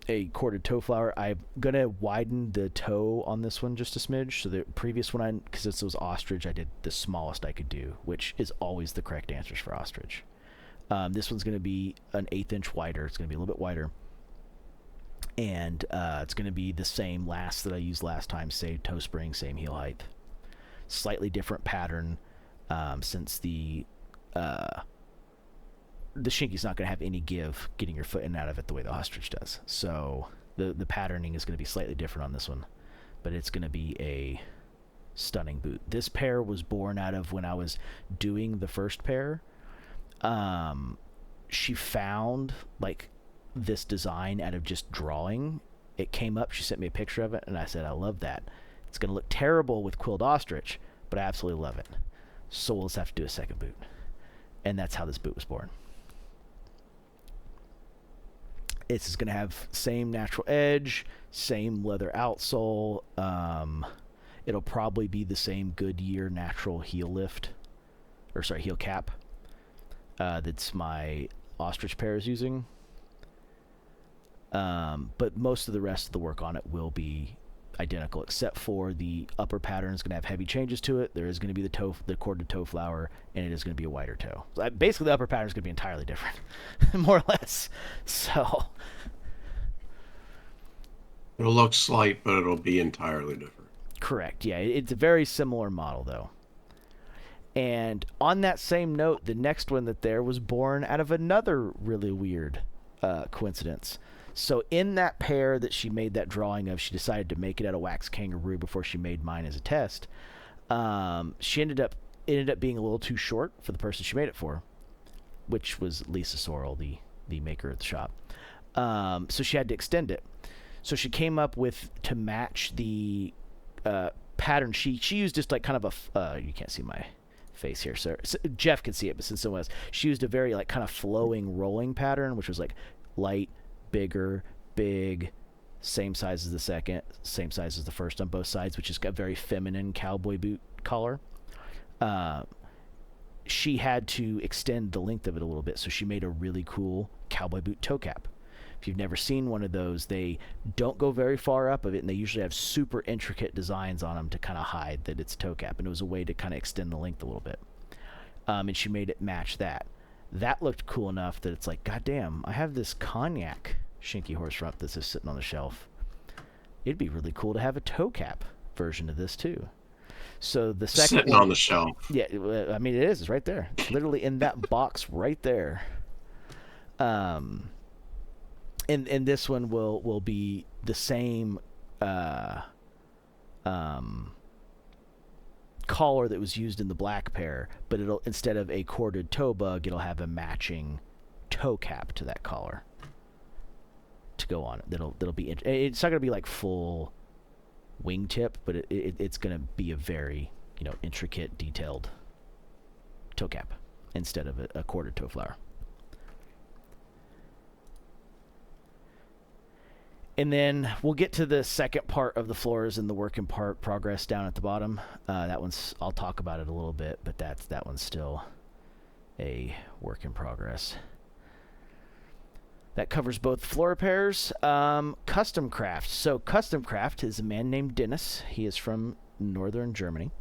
a corded toe flower. I'm gonna widen the toe on this one just a smidge. So the previous one, because it was ostrich, I did the smallest I could do, which is always the correct answers for ostrich. This one's gonna be an 1/8 inch wider. It's gonna be a little bit wider. And it's going to be the same last that I used last time, same toe spring, same heel height. Slightly different pattern, since the shinky's not going to have any give getting your foot in and out of it the way the ostrich does. So the patterning is going to be slightly different on this one, but it's going to be a stunning boot. This pair was born out of when I was doing the first pair. She found like this design out of just drawing. It came up, she sent me a picture of it, and I said, I love that. It's going to look terrible with quilled ostrich, but I absolutely love it. So we'll just have to do a second boot. And that's how this boot was born. It's going to have same natural edge, same leather outsole. It'll probably be the same Goodyear natural heel lift, heel cap, that's my ostrich pair is using. But most of the rest of the work on it will be identical, except for the upper pattern is going to have heavy changes to it. There is going to be the corded toe flower, and it is going to be a wider toe. So basically, the upper pattern is going to be entirely different, more or less. So it'll look slight, but it'll be entirely different. Correct. Yeah, it's a very similar model, though. And on that same note, the next one that there was born out of another really weird coincidence. So in that pair that she made that drawing of, she decided to make it out of wax kangaroo before she made mine as a test. She ended up being a little too short for the person she made it for, which was Lisa Sorrell, the maker at the shop. So she had to extend it. So she came up with, to match the pattern, she used just like kind of a you can't see my face here, so Jeff can see it, but since someone else, she used a very like kind of flowing rolling pattern, which was like light, bigger, big, same size as the second, same size as the first on both sides, which is a very feminine cowboy boot collar. She had to extend the length of it a little bit, so she made a really cool cowboy boot toe cap. If you've never seen one of those, they don't go very far up of it, and they usually have super intricate designs on them to kind of hide that it's a toe cap, and it was a way to kind of extend the length a little bit. And she made it match that. That looked cool enough that it's like, goddamn, I have this cognac shinky horse rump that's just sitting on the shelf. It'd be really cool to have a toe cap version of this too. So the second sitting on the shelf. Yeah, I mean, it is. It's right there. It's literally in that box right there. And this one will be the same collar that was used in the black pair, but it'll, instead of a corded toe bug, it'll have a matching toe cap to that collar to go on it. That'll be, it's not gonna be like full wingtip, but it's gonna be a very intricate, detailed toe cap instead of a corded toe flower. And then we'll get to the second part of the floors and the work in progress down at the bottom. That one's, I'll talk about it a little bit, but that one's still a work in progress. That covers both Flora pairs. Custom Craft. So Custom Craft is a man named Dennis. He is from northern Germany.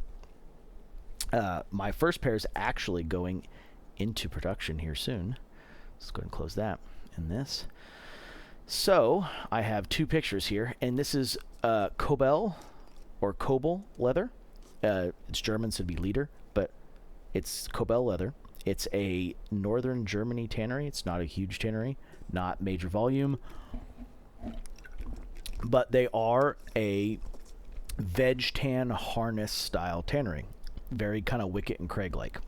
My first pair is actually going into production here soon. Let's go ahead and close that and this. So I have two pictures here, and this is Cobel or Cobel leather. It's German, so it'd be leader, but it's Cobel leather. It's a northern Germany tannery. It's not a huge tannery, not major volume, but they are a veg tan harness style tannery. Very kind of Wicket and Craig like.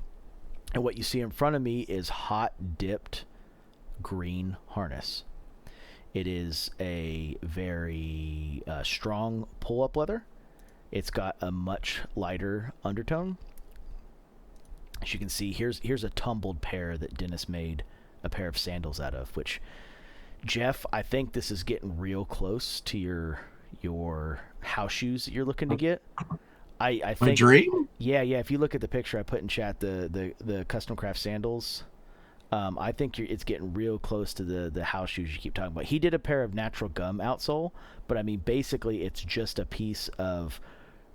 And what you see in front of me is hot dipped green harness. It is a very strong pull-up leather. It's got a much lighter undertone. As you can see, here's a tumbled pair that Dennis made a pair of sandals out of, which, Jeff, I think this is getting real close to your house shoes that you're looking to get. I think My dream? Yeah. If you look at the picture I put in chat, the custom craft sandals, I think it's getting real close to the house shoes you keep talking about. He did a pair of natural gum outsole, but I mean basically it's just a piece of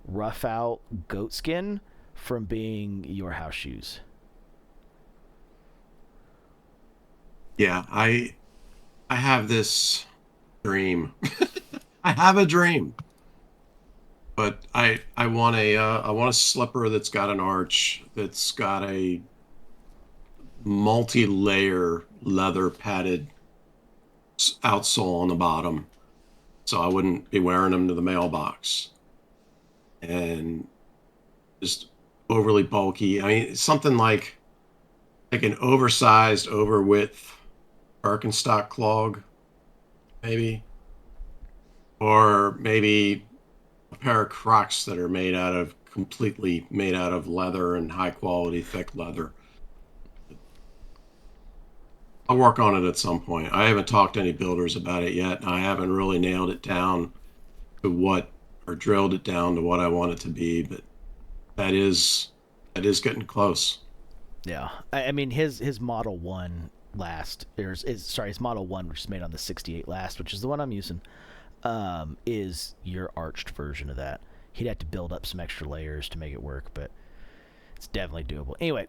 rough out goat skin from being your house shoes. Yeah, I have this dream. I have a dream. But I want a slipper that's got an arch, that's got a multi-layer leather padded outsole on the bottom, so I wouldn't be wearing them to the mailbox, and just overly bulky. I mean, something like an oversized, over width Birkenstock clog, maybe, or maybe a pair of Crocs that are completely made out of leather and high quality thick leather. I'll work on it at some point. I haven't talked to any builders about it yet. I haven't really nailed it down to what, or drilled it down to what I want it to be, but that is getting close. Yeah, I mean his Model 1 last, his Model 1, which is made on the 68 last, which is the one I'm using, is your arched version of that. He'd have to build up some extra layers to make it work, but it's definitely doable. Anyway,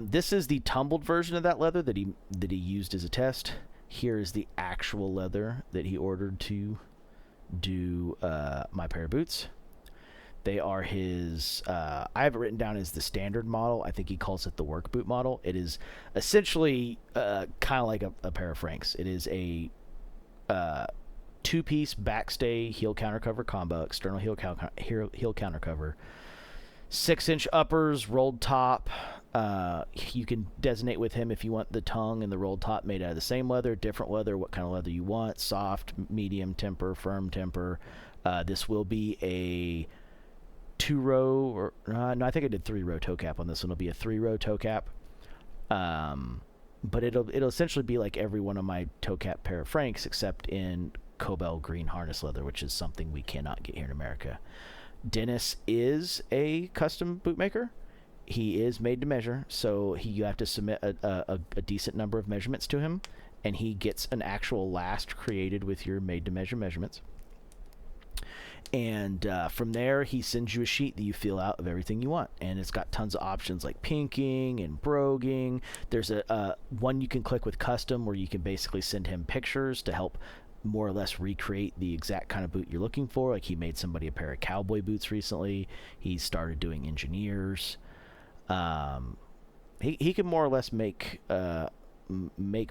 this is the tumbled version of that leather that he used as a test. Here is the actual leather that he ordered to do my pair of boots. They are his, I have it written down as the standard model. I think he calls it the work boot model. It is essentially kind of like a pair of Franks. It is a two-piece backstay heel counter cover combo, external heel counter cover, 6-inch uppers, rolled top. You can designate with him if you want the tongue and the rolled top made out of the same leather, different leather, what kind of leather you want, soft, medium temper, firm temper. This will be a 2-row, or no, I think I did 3-row toe cap on this one. It'll be a 3-row toe cap. But it'll essentially be like every one of my toe cap pair of Franks, except in Cobel green harness leather, which is something we cannot get here in America. Dennis is a custom bootmaker. He is made to measure, so you have to submit a decent number of measurements to him, and he gets an actual last created with your made to measure measurements. And from there, he sends you a sheet that you fill out of everything you want, and it's got tons of options like pinking and broguing. There's a one you can click with custom, where you can basically send him pictures to help more or less recreate the exact kind of boot you're looking for. Like he made somebody a pair of cowboy boots recently. He started doing engineers. He can more or less make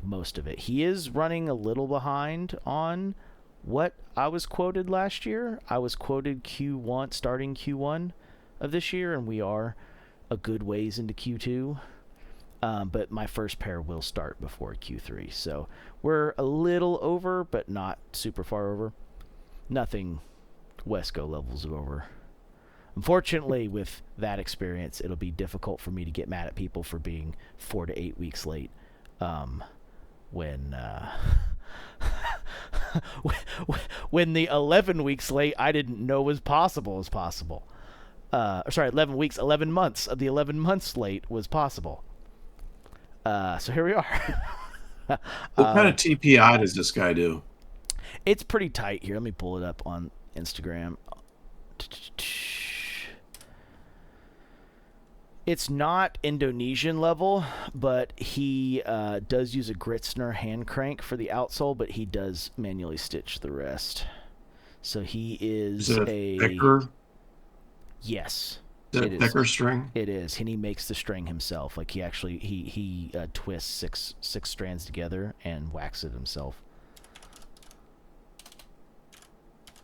most of it. He is running a little behind on what I was quoted last year. I was quoted Q1, starting Q1 of this year, and we are a good ways into Q2. But my first pair will start before Q3. So we're a little over, but not super far over. Nothing Wesco levels of over. Unfortunately, with that experience, it'll be difficult for me to get mad at people for being 4 to 8 weeks late. When when the 11 weeks late I didn't know was possible. 11 weeks, 11 months of the 11 months late was possible. So here we are. What kind of TPI does this guy do? It's pretty tight here. Let me pull it up on Instagram. It's not Indonesian level, but he does use a Gritzner hand crank for the outsole, but he does manually stitch the rest. So he Is is it a thicker? yes. Is It it is. thicker string? It is, and he makes the string himself. Like he actually he twists six strands together and whacks it himself.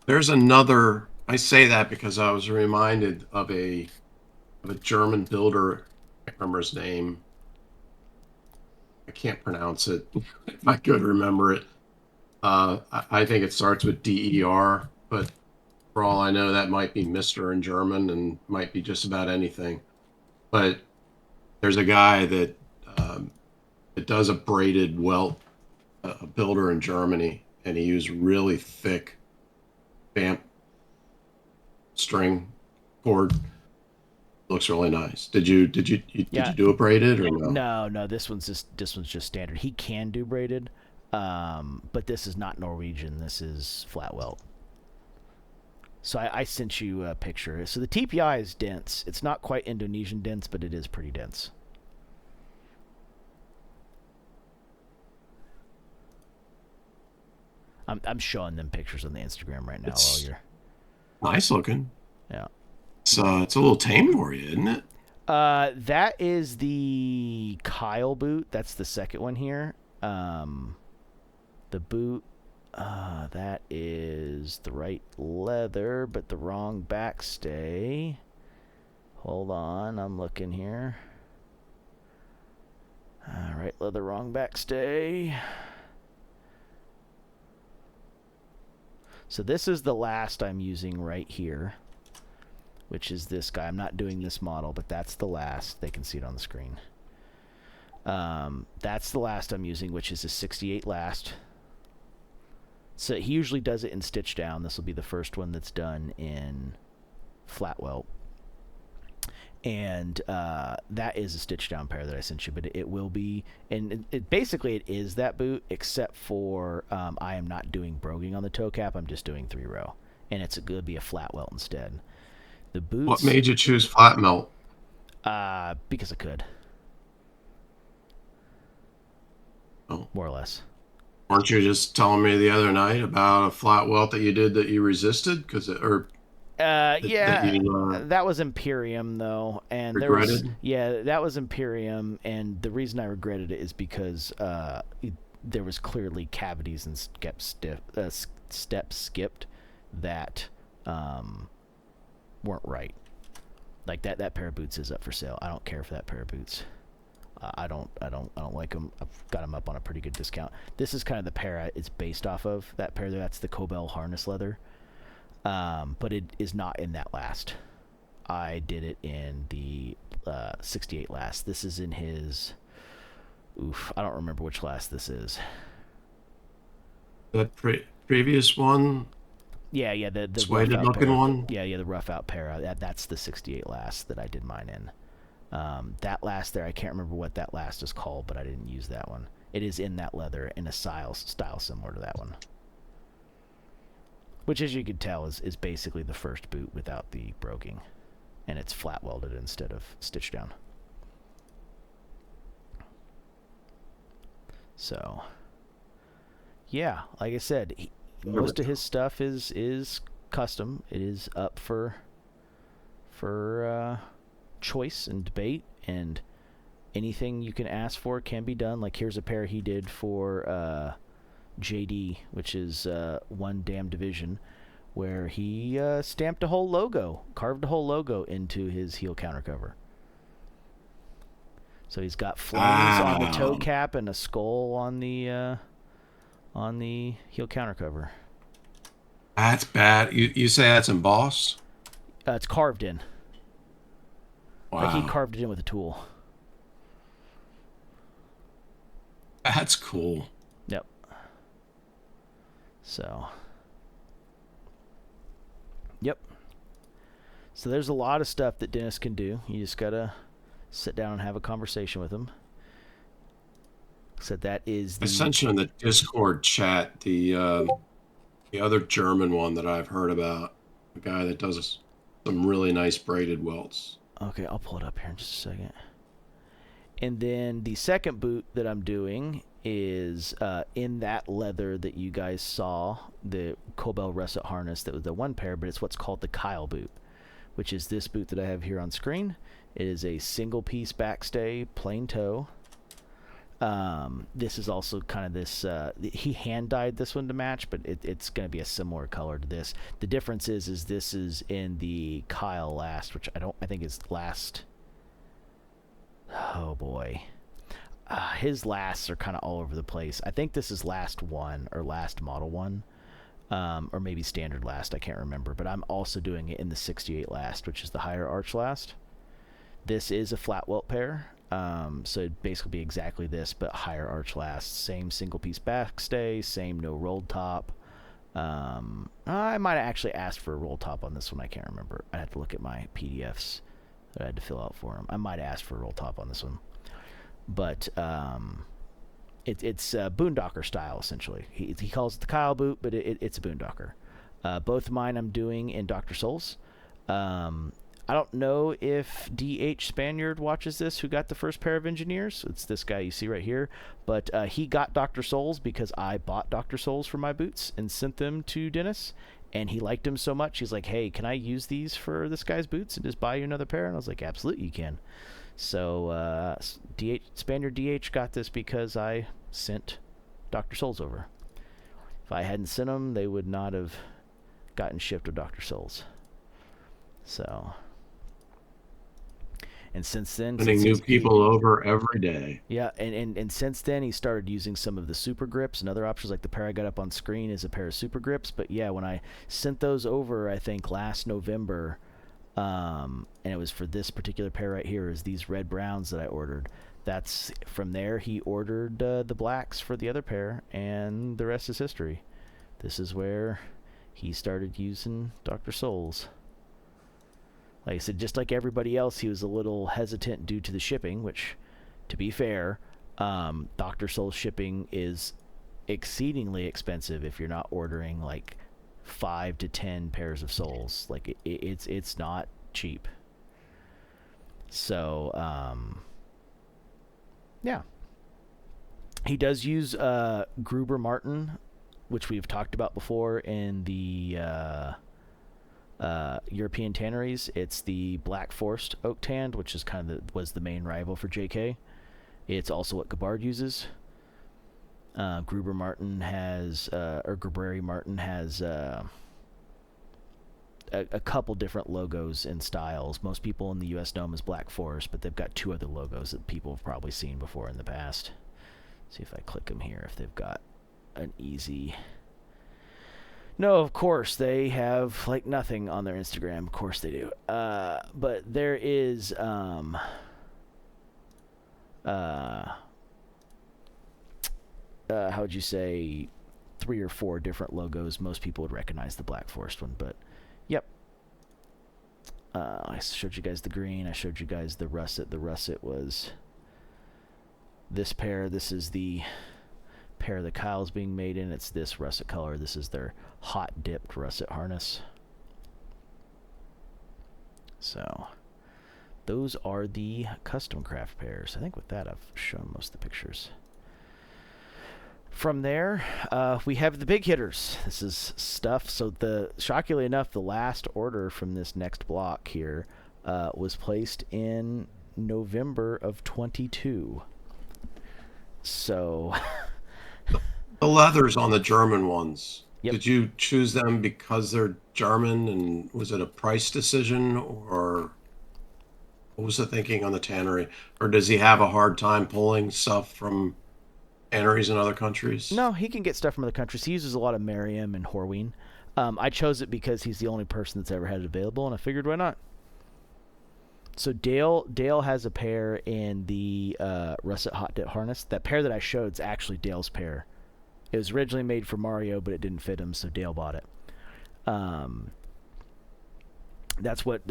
There's another. I say that because I was reminded of a German builder. I can't remember his name. I can't pronounce it. If I could remember it, I think it starts with DER, but for all I know, that might be Mister in German and might be just about anything. But there's a guy that does a braided welt, a builder in Germany, and he used really thick vamp string cord. Looks really nice. Did you did you do a braided or no? No. This one's just standard. He can do braided, but this is not Norwegian. This is flat welt. So I sent you a picture. So the TPI is dense. It's not quite Indonesian dense, but it is pretty dense. I'm showing them pictures on the Instagram right now. It's While you're nice looking. yeah. It's a little tame for you, isn't it? That is the Kyle boot. That's the second one here. The boot. That is the right leather, but the wrong backstay. Hold on, I'm looking here. Right leather, wrong backstay. So this is the last I'm using right here, which is this guy. I'm not doing this model, but that's the last. They can see it on the screen. That's the last I'm using, which is a 68 last. So he usually does it in stitch down. This will be the first one that's done in flat welt. And that is a stitch down pair that I sent you, but it will be, and basically it is that boot, except for I am not doing broguing on the toe cap. I'm just doing 3-row, and it's going to be a flat welt instead. The boots. What made you choose flat melt? Because I could. Oh. More or less. Weren't you just telling me the other night about a flat welt that you did that you resisted? That was Imperium though, and regretted? that was Imperium, and the reason I regretted it is because there was clearly cavities and steps skipped that weren't right. Like that pair of boots is up for sale. I don't care for that pair of boots. I don't like them. I've got them up on a pretty good discount. This is kind of the pair it's based off of. That pair there, that's the Cobell harness leather. But it is not in that last. I did it in the 68 last. This is in his. I don't remember which last this is. That previous one. Yeah, the suede looking one. Yeah, the rough out pair. That's the 68 last that I did mine in. That last there, I can't remember what that last is called, but I didn't use that one. It is in that leather in a style similar to that one. Which, as you can tell, is basically the first boot without the broguing. And it's flat welded instead of stitched down. So, yeah, like I said, most of his stuff is custom. It is up for choice and debate, and anything you can ask for can be done. Like here's a pair he did for JD, which is one damn division, where he stamped a whole logo, carved a whole logo into his heel countercover. So he's got flames on the toe cap and a skull on the heel countercover. That's bad. You say that's embossed? It's carved in. Wow. Like he carved it in with a tool. That's cool. Yep. So. Yep. So there's a lot of stuff that Dennis can do. You just gotta sit down and have a conversation with him. So that is the. I sent you in the Discord chat the other German one that I've heard about. A guy that does some really nice braided welts. Okay, I'll pull it up here in just a second. And then the second boot that I'm doing is in that leather that you guys saw, the Cobell russet harness that was the one pair, but it's what's called the Kyle boot, which is this boot that I have here on screen. It is a single piece backstay, plain toe. This is also kind of this, he hand dyed this one to match, but it's going to be a similar color to this. The difference is this is in the Kyle last, which I think is last. Oh boy. His lasts are kind of all over the place. I think this is last one or last model one, or maybe standard last. I can't remember, but I'm also doing it in the 68 last, which is the higher arch last. This is a flat welt pair. So it'd basically be exactly this, but higher arch last. Same single piece backstay, same no rolled top. I might have actually asked for a roll top on this one. I can't remember. I'd have to look at my PDFs that I had to fill out for him. I might have asked for a roll top on this one. But it's boondocker style, essentially. He calls it the Kyle boot, but it's a boondocker. Both of mine I'm doing in Dr. Souls. I don't know if DH Spaniard watches this, who got the first pair of engineers. It's this guy you see right here. But he got Dr. Souls because I bought Dr. Souls for my boots and sent them to Dennis. And he liked them so much, he's like, hey, can I use these for this guy's boots and just buy you another pair? And I was like, absolutely, you can. So Spaniard DH got this because I sent Dr. Souls over. If I hadn't sent them, they would not have gotten shipped with Dr. Souls. So... And since then... Sending new people over every day. Yeah, and since then, he started using some of the super grips and other options. Like the pair I got up on screen is a pair of super grips. But yeah, when I sent those over, I think last November, and it was for this particular pair right here, is these red browns that I ordered. That's from there, he ordered the blacks for the other pair, and the rest is history. This is where he started using Dr. Souls. Like I said, just like everybody else, he was a little hesitant due to the shipping, which, to be fair, Dr. Souls shipping is exceedingly expensive if you're not ordering like 5 to 10 pairs of soles. Like it's not cheap. So yeah, he does use Gruber Martin, which we've talked about before in the European tanneries. It's the Black Forest oak tanned, which is kind of was the main rival for JK. It's also what Gabbard uses. Gruber Martin has, or Gruberry Martin has a couple different logos and styles. Most people in the U.S. know them as Black Forest, but they've got 2 other logos that people have probably seen before in the past. See if I click them here, if they've got an easy... No, of course, they have, like, nothing on their Instagram. Of course they do. But there is, how would you say, 3 or 4 different logos. Most people would recognize the Black Forest one, but, yep. I showed you guys the green. I showed you guys the russet. The russet was this pair. This is the pair the Kyle's being made in. It's this russet color. This is their hot dipped russet harness. So those are the custom craft pairs. I think with that I've shown most of the pictures. From there, we have the big hitters. This is stuff. So shockingly enough, the last order from this next block here was placed in November of 22. So the leathers on the German ones. Yep. Did you choose them because they're German, and was it a price decision, or what was the thinking on the tannery? Or does he have a hard time pulling stuff from tanneries in other countries? No, he can get stuff from other countries. He uses a lot of Merriam and Horween. I chose it because he's the only person that's ever had it available, and I figured why not. So Dale has a pair in the russet hot dip harness. That pair that I showed is actually Dale's pair. It was originally made for Mario, but it didn't fit him, so Dale bought it. That's what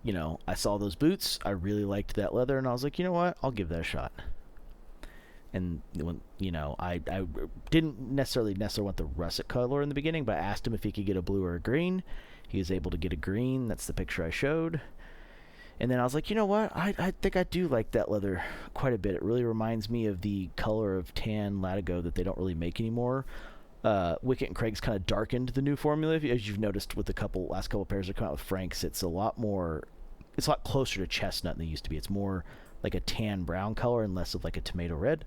you know. I saw those boots. I really liked that leather, and I was like, you know what? I'll give that a shot. And when I didn't necessarily want the russet color in the beginning, but I asked him if he could get a blue or a green. He was able to get a green. That's the picture I showed. And then I was like, you know what? I think I do like that leather quite a bit. It really reminds me of the color of tan Latigo that they don't really make anymore. Wicket and Craig's kind of darkened the new formula, as you've noticed with the last couple pairs that come out with Franks. It's a lot closer to chestnut than they used to be. It's more like a tan brown color and less of like a tomato red.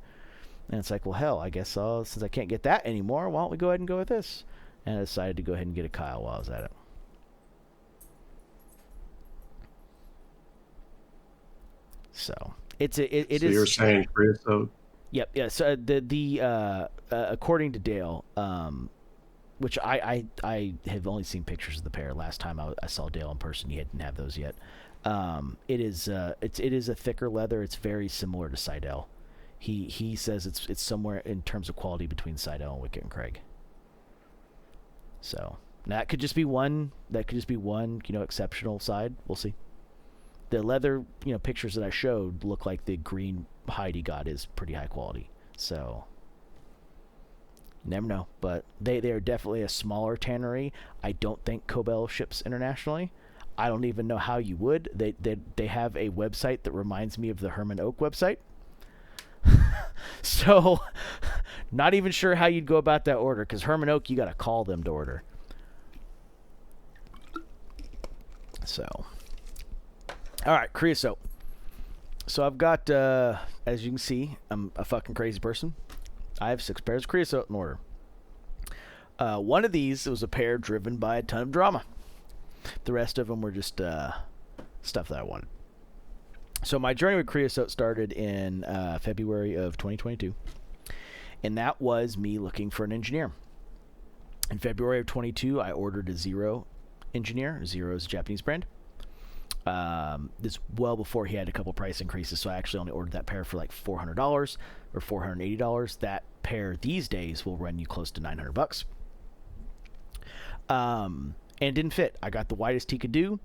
And it's like, well, hell, I guess since I can't get that anymore, why don't we go ahead and go with this? And I decided to go ahead and get a Kyle while I was at it. So it is. So you're saying creosote? Yep. Yeah. So according to Dale, which I have only seen pictures of the pair. Last time I saw Dale in person, he didn't have those yet. It is a thicker leather. It's very similar to Seidel. He says it's somewhere in terms of quality between Seidel and Wicket and Craig. So that could just be one. Exceptional side. We'll see. The leather, pictures that I showed look like the green hide he got is pretty high quality. So, never know. But they are definitely a smaller tannery. I don't think Cobell ships internationally. I don't even know how you would. They have a website that reminds me of the Herman Oak website. So, not even sure how you'd go about that order, because Herman Oak, you got to call them to order. So... All right, creosote. So I've got, as you can see, I'm a fucking crazy person. I have 6 pairs of creosote in order. One of these was a pair driven by a ton of drama. The rest of them were just stuff that I wanted. So my journey with creosote started in February of 2022. And that was me looking for an engineer. In February of 22, I ordered a Zero engineer. Zero is a Japanese brand. This well before he had a couple price increases, so I actually only ordered that pair for like $400 or $480. That pair these days will run you close to $900. And it didn't fit. I got the widest he could do.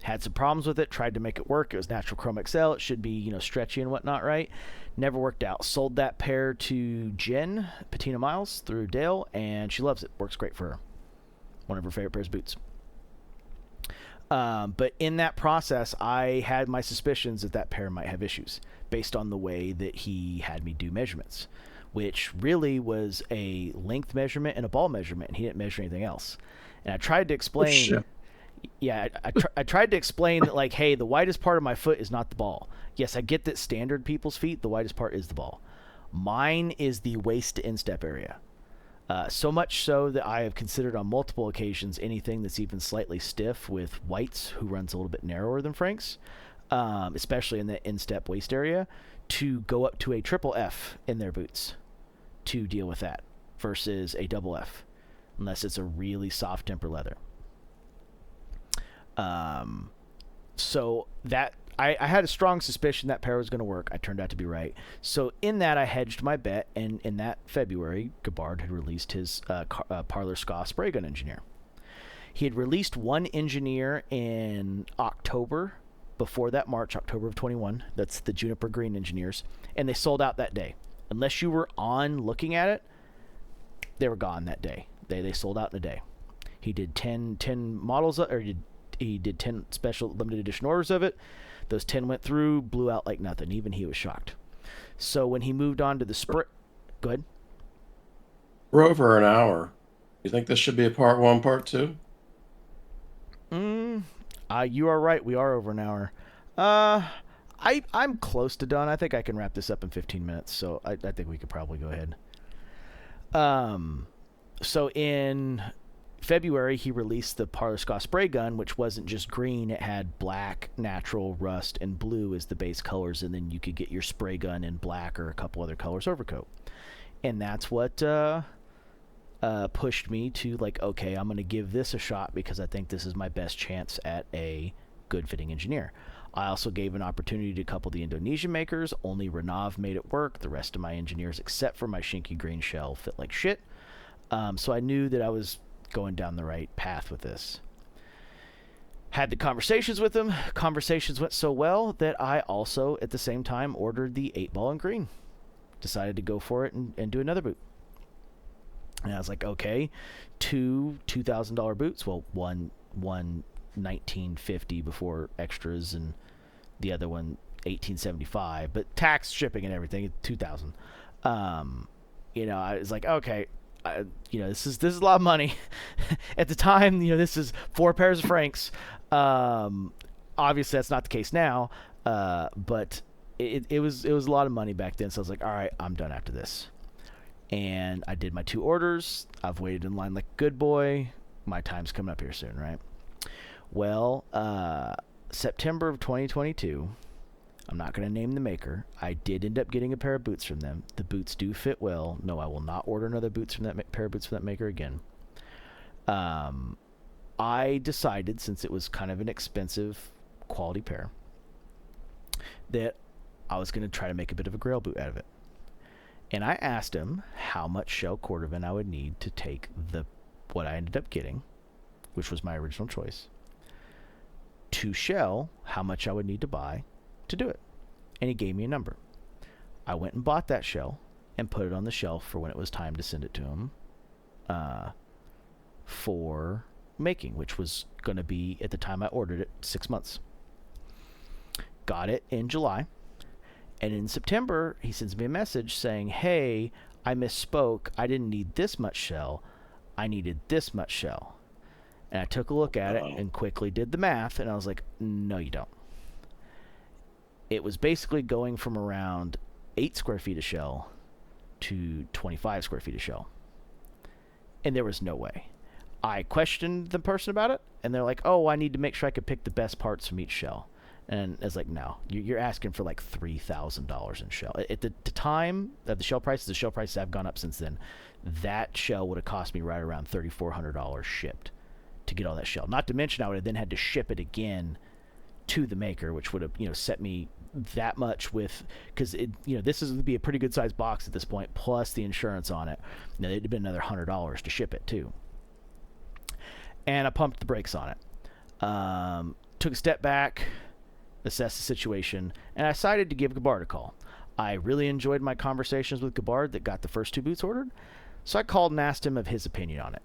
Had some problems with it. Tried to make it work. It was natural chrome XL. It should be, stretchy and whatnot, right? Never worked out. Sold that pair to Jen Patina Miles through Dale, and she loves it. Works great for her. One of her favorite pairs of boots. But in that process, I had my suspicions that pair might have issues based on the way that he had me do measurements, which really was a length measurement and a ball measurement, and he didn't measure anything else. And I tried to explain... Oh, yeah, I tried to explain that, like, hey, the widest part of my foot is not the ball. Yes, I get that standard people's feet, the widest part is the ball. Mine is the waist to instep area. So much so that I have considered on multiple occasions anything that's even slightly stiff with Whites, who runs a little bit narrower than Frank's, especially in the instep waist area, to go up to a triple F in their boots to deal with that versus a double F, unless it's a really soft temper leather. So that I had a strong suspicion that pair was going to work. I turned out to be right. So in that, I hedged my bet, and in that February, Gabbard had released his Parlor Ska spray gun engineer. He had released one engineer in October, before that March, October of 21. That's the Juniper Green engineers, and they sold out that day. Unless you were on looking at it, they were gone that day. They sold out in a day. He did 10 models, or he did 10 special limited edition orders of it. Those 10 went through, blew out like nothing. Even he was shocked. So when he moved on to the spray... Go ahead. We're over an hour. You think this should be a part 1, part 2? You are right. We are over an hour. I'm close to done. I think I can wrap this up in 15 minutes. So I think we could probably go ahead. So in February, he released the Parlor Ska spray gun, which wasn't just green. It had black, natural, rust, and blue as the base colors, and then you could get your spray gun in black or a couple other colors overcoat. And that's what pushed me to, like, okay, I'm going to give this a shot because I think this is my best chance at a good-fitting engineer. I also gave an opportunity to a couple of the Indonesian makers. Only Renav made it work. The rest of my engineers, except for my Shinky Green shell, fit like shit. So I knew that I was going down the right path with this. Had the conversations with them. Conversations went so well that I also, at the same time, ordered the 8-ball in green. Decided to go for it and do another boot. And I was like, okay, two $2,000 boots. Well, one $1,950 before extras and The other one, $1,875, but tax, shipping, and everything, $2,000. I was like, okay, this is a lot of money. At the time, this is 4 pairs of Franks. Obviously, that's not the case now, but it was a lot of money back then. So I was like, all right, I'm done after this. And I did my 2 orders. I've waited in line like a good boy. My time's coming up here soon, right? Well, September of 2022, I'm not going to name the maker. I did end up getting a pair of boots from them. The boots do fit well. No, I will not order another pair of boots from that maker again. I decided, since it was kind of an expensive quality pair, that I was going to try to make a bit of a grail boot out of it. And I asked him how much shell cordovan I would need to take what I ended up getting, which was my original choice, to shell how much I would need to buy to do it. And he gave me a number. I went and bought that shell and put it on the shelf for when it was time to send it to him for making, which was going to be, at the time I ordered it, 6 months. Got it in July. And in September, he sends me a message saying, hey, I misspoke. I didn't need this much shell. I needed this much shell. And I took a look at it and quickly did the math, and I was like, no, you don't. It was basically going from around 8 square feet of shell to 25 square feet of shell. And there was no way. I questioned the person about it, and they're like, oh, I need to make sure I could pick the best parts from each shell. And it's like, no, you're asking for like $3,000 in shell. At the time of the shell prices have gone up since then. That shell would have cost me right around $3,400 shipped to get all that shell. Not to mention, I would have then had to ship it again to the maker, which would have, set me that much with, because this would be a pretty good sized box at this point, plus the insurance on it. It'd have been another $100 to ship it too. And I pumped the brakes on it. Took a step back, assessed the situation, and I decided to give Gabbard a call. I really enjoyed my conversations with Gabbard that got the first 2 boots ordered, so I called and asked him of his opinion on it.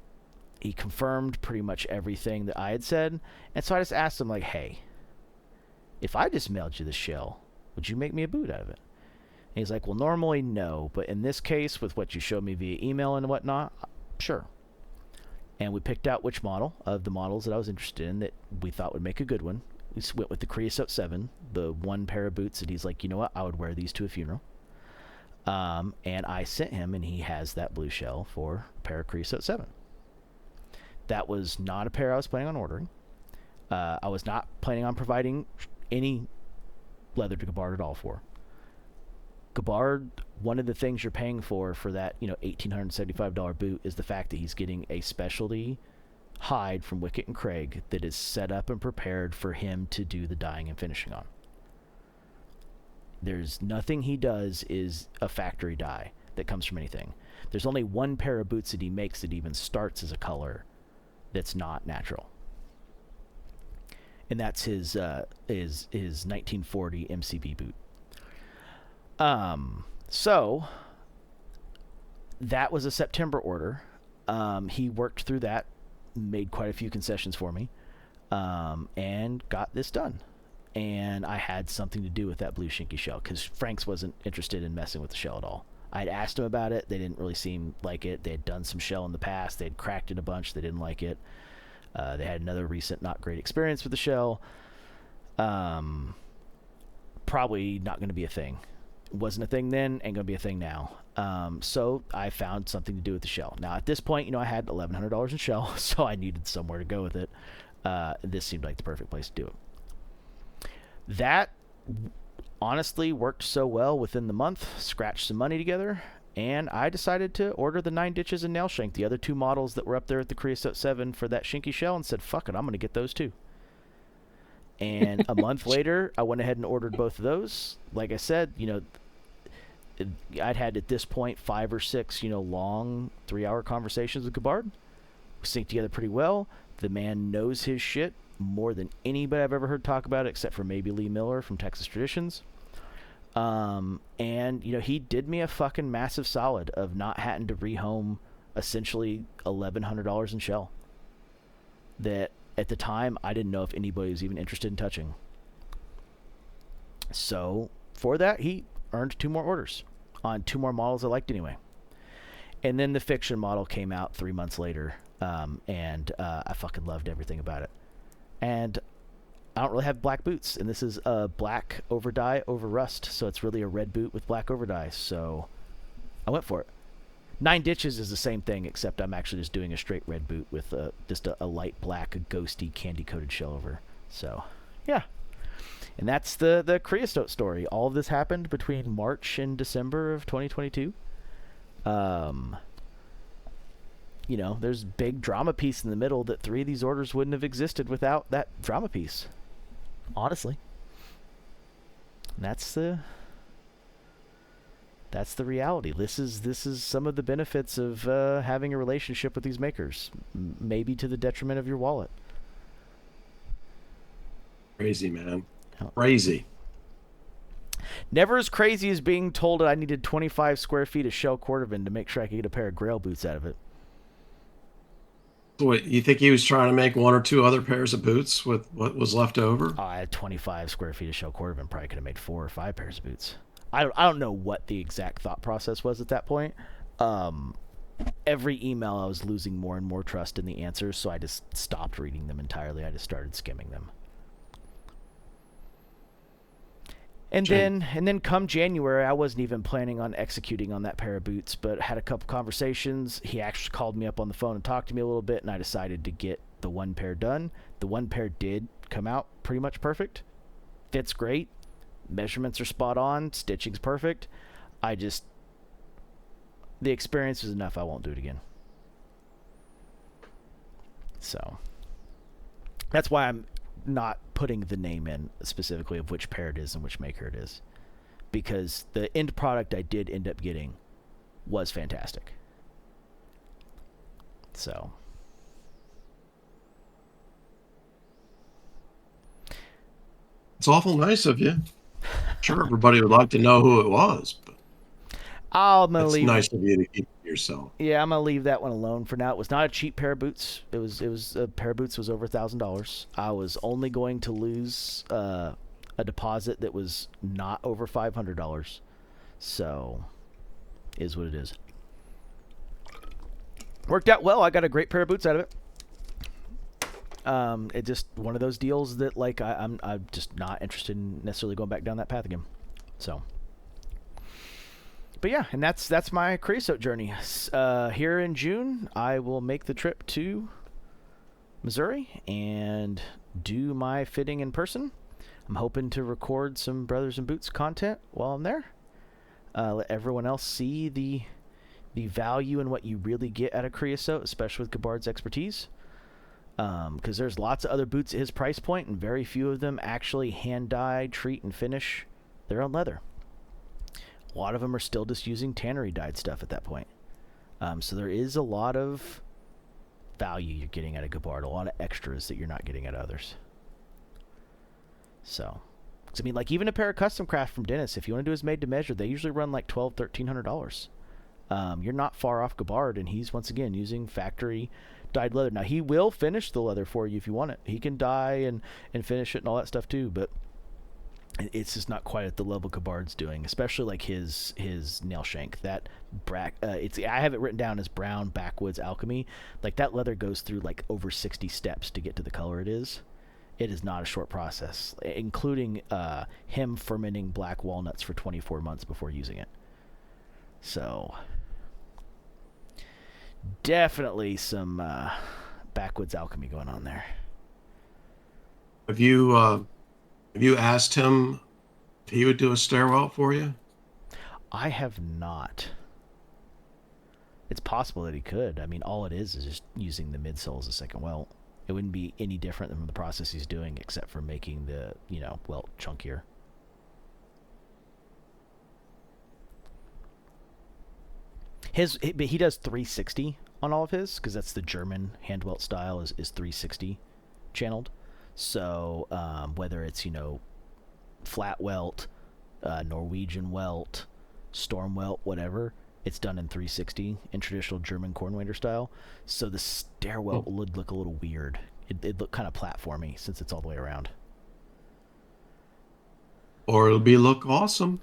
He confirmed pretty much everything that I had said, and so I just asked him, like, hey, if I just mailed you the shell, would you make me a boot out of it? And he's like, well, normally no, but in this case, with what you showed me via email and whatnot, sure. And we picked out which model of the models that I was interested in that we thought would make a good one. We went with the Creosote 7, the 1 pair of boots that he's like, you know what, I would wear these to a funeral. And I sent him, and he has that blue shell for a pair of Creosote 7. That was not a pair I was planning on ordering. I was not planning on providing any leather to Gabbard at all for. Gabbard, one of the things you're paying for that, $1,875 boot is the fact that he's getting a specialty hide from Wicket and Craig that is set up and prepared for him to do the dyeing and finishing on. There's nothing he does is a factory dye that comes from anything. There's only 1 pair of boots that he makes that even starts as a color that's not natural. And that's his 1940 MCB boot. So that was a September order. He worked through that, made quite a few concessions for me, and got this done. And I had something to do with that blue shinky shell, because Franks wasn't interested in messing with the shell at all. I had asked him about it. They didn't really seem like it. They had done some shell in the past. They had cracked it a bunch. They didn't like it. They had another recent not great experience with the shell. Probably not going to be a thing. It wasn't a thing then, ain't going to be a thing now. So I found something to do with the shell. Now, at this point, I had $1,100 in shell, so I needed somewhere to go with it. This seemed like the perfect place to do it. That honestly worked so well within the month, scratched some money together, and I decided to order the 9 ditches and nail shank, the other 2 models that were up there at the Creosote 7 for that shinky shell, and said, fuck it, I'm going to get those too. And a month later, I went ahead and ordered both of those. Like I said, I'd had at this point 5 or 6, long 3-hour conversations with Gabbard. We synced together pretty well. The man knows his shit more than anybody I've ever heard talk about it, except for maybe Lee Miller from Texas Traditions. And he did me a fucking massive solid of not having to rehome essentially $1,100 in shell that at the time I didn't know if anybody was even interested in touching. So for that, he earned 2 more orders on 2 more models I liked anyway. And then the fiction model came out 3 months later, and I fucking loved everything about it. And I don't really have black boots, and this is a black over dye over rust, so it's really a red boot with black over dye, so I went for it. 9 Ditches is the same thing, except I'm actually just doing a straight red boot with just a light black, ghosty, candy-coated shell over. So, yeah. And that's the creosote story. All of this happened between March and December of 2022. You know, there's a big drama piece in the middle that 3 of these orders wouldn't have existed without that drama piece. Honestly. And that's the reality. This is some of the benefits of having a relationship with these makers, maybe to the detriment of your wallet. Crazy, man. Crazy. Never as crazy as being told that I needed 25 square feet of shell cordovan to make sure I could get a pair of Grail boots out of it. What, you think he was trying to make 1 or 2 other pairs of boots with what was left over? I had 25 square feet of shell cordovan. Probably could have made 4 or 5 pairs of boots. I don't know what the exact thought process was at that point. Every email I was losing more and more trust in the answers, so I just stopped reading them entirely. I just started skimming them. And then come January, I wasn't even planning on executing on that pair of boots, but had a couple conversations. He actually called me up on the phone and talked to me a little bit, and I decided to get the 1 pair done. The 1 pair did come out pretty much perfect. Fits great. Measurements are spot on. Stitching's perfect. The experience is enough. I won't do it again. So that's why I'm not putting the name in specifically of which pair it is and which maker it is, because the end product I did end up getting was fantastic. So it's awful nice of you. Sure, everybody would like to know who it was, but it's nice of you to keep it yourself. Yeah, I'm gonna leave that one alone for now. It was not a cheap pair of boots. It was a pair of boots was over $1,000. I was only going to lose a deposit that was not over $500. So, is what it is. Worked out well. I got a great pair of boots out of it. It just one of those deals that like I'm just not interested in necessarily going back down that path again. So, but yeah, and that's my creosote journey. Here in June, I will make the trip to Missouri and do my fitting in person. I'm hoping to record some Brothers in Boots content while I'm there. Let everyone else see the value in what you really get out of creosote, especially with Gabbard's expertise. Because there's lots of other boots at his price point, and very few of them actually hand dye, treat, and finish their own leather. A lot of them are still just using tannery dyed stuff at that point. So there is a lot of value you're getting out of Gabbard, a lot of extras that you're not getting out of others. So, I mean, like even a pair of custom craft from Dennis, if you want to do his made to measure, they usually run like $1,200-$1,300. You're not far off Gabbard, and he's once again using factory dyed leather. Now he will finish the leather for you if you want it. He can dye and finish it and all that stuff too, but it's just not quite at the level Gabbard's doing, especially like his nail shank. That I have it written down as brown backwoods alchemy. Like that leather goes through like over 60 steps to get to the color it is. It is not a short process, including him fermenting black walnuts for 24 months before using it. So definitely some backwoods alchemy going on there. Have you asked him if he would do a stairwell for you? I have not. It's possible that he could. I mean, all it is just using the midsole as a second welt. It wouldn't be any different than the process he's doing, except for making the, welt chunkier. He does 360 on all of his, because that's the German hand welt style is 360 channeled. So whether it's flat welt, Norwegian welt, storm welt, whatever, it's done in 360 in traditional German Kornwader style. So the stair welt would look a little weird. It'd look kind of platformy since it's all the way around. Or it'll be look awesome.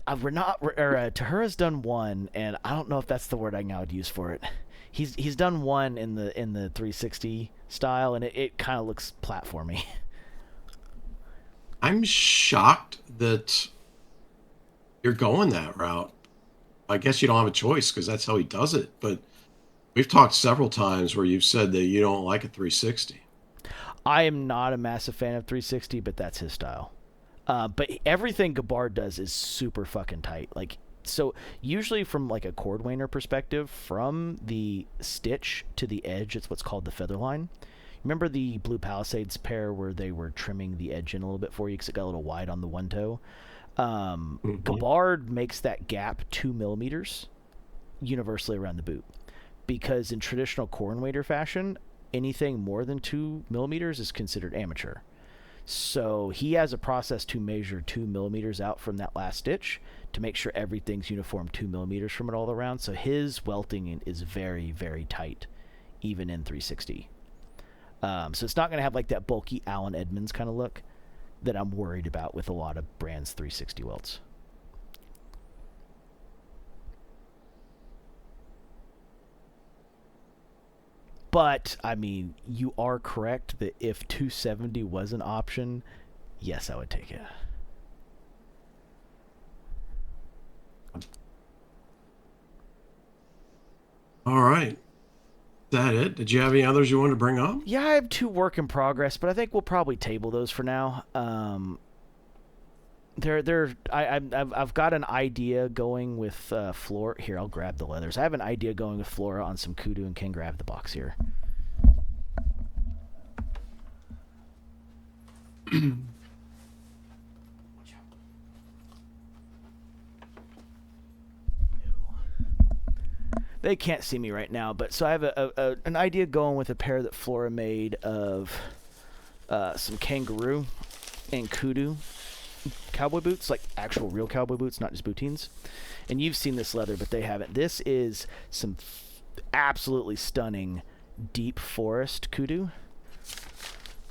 Renav or Tahura's done one, and I don't know if that's the word I would use for it. He's done one in the 360 style, and it kind of looks platformy. I'm shocked that you're going that route. I guess you don't have a choice because that's how he does it. But we've talked several times where you've said that you don't like a 360. I am not a massive fan of 360, but that's his style. But everything Gabbard does is super fucking tight. Like, so usually from like a cordwainer perspective, from the stitch to the edge, it's what's called the feather line. Remember the Blue Palisades pair where they were trimming the edge in a little bit for you because it got a little wide on the one toe? Gabbard makes that gap 2 millimeters universally around the boot, because in traditional cordwainer fashion, anything more than 2 millimeters is considered amateur. So he has a process to measure 2 millimeters out from that last stitch to make sure everything's uniform 2 millimeters from it all around. So his welting is very, very tight, even in 360. So it's not going to have like that bulky Allen Edmonds kind of look that I'm worried about with a lot of brands 360 welts. But, I mean, you are correct that if 270 was an option, yes, I would take it. All right. Is that it? Did you have any others you wanted to bring up? Yeah, I have 2 work in progress, but I think we'll probably table those for now. I've got an idea going with Flora. Here, I'll grab the leathers. I have an idea going with Flora on some kudu and can grab the box here. They can't see me right now, but so I have an idea going with a pair that Flora made of some kangaroo and kudu cowboy boots, like actual real cowboy boots, not just bootines. And you've seen this leather, but they haven't. This is some absolutely stunning deep forest kudu.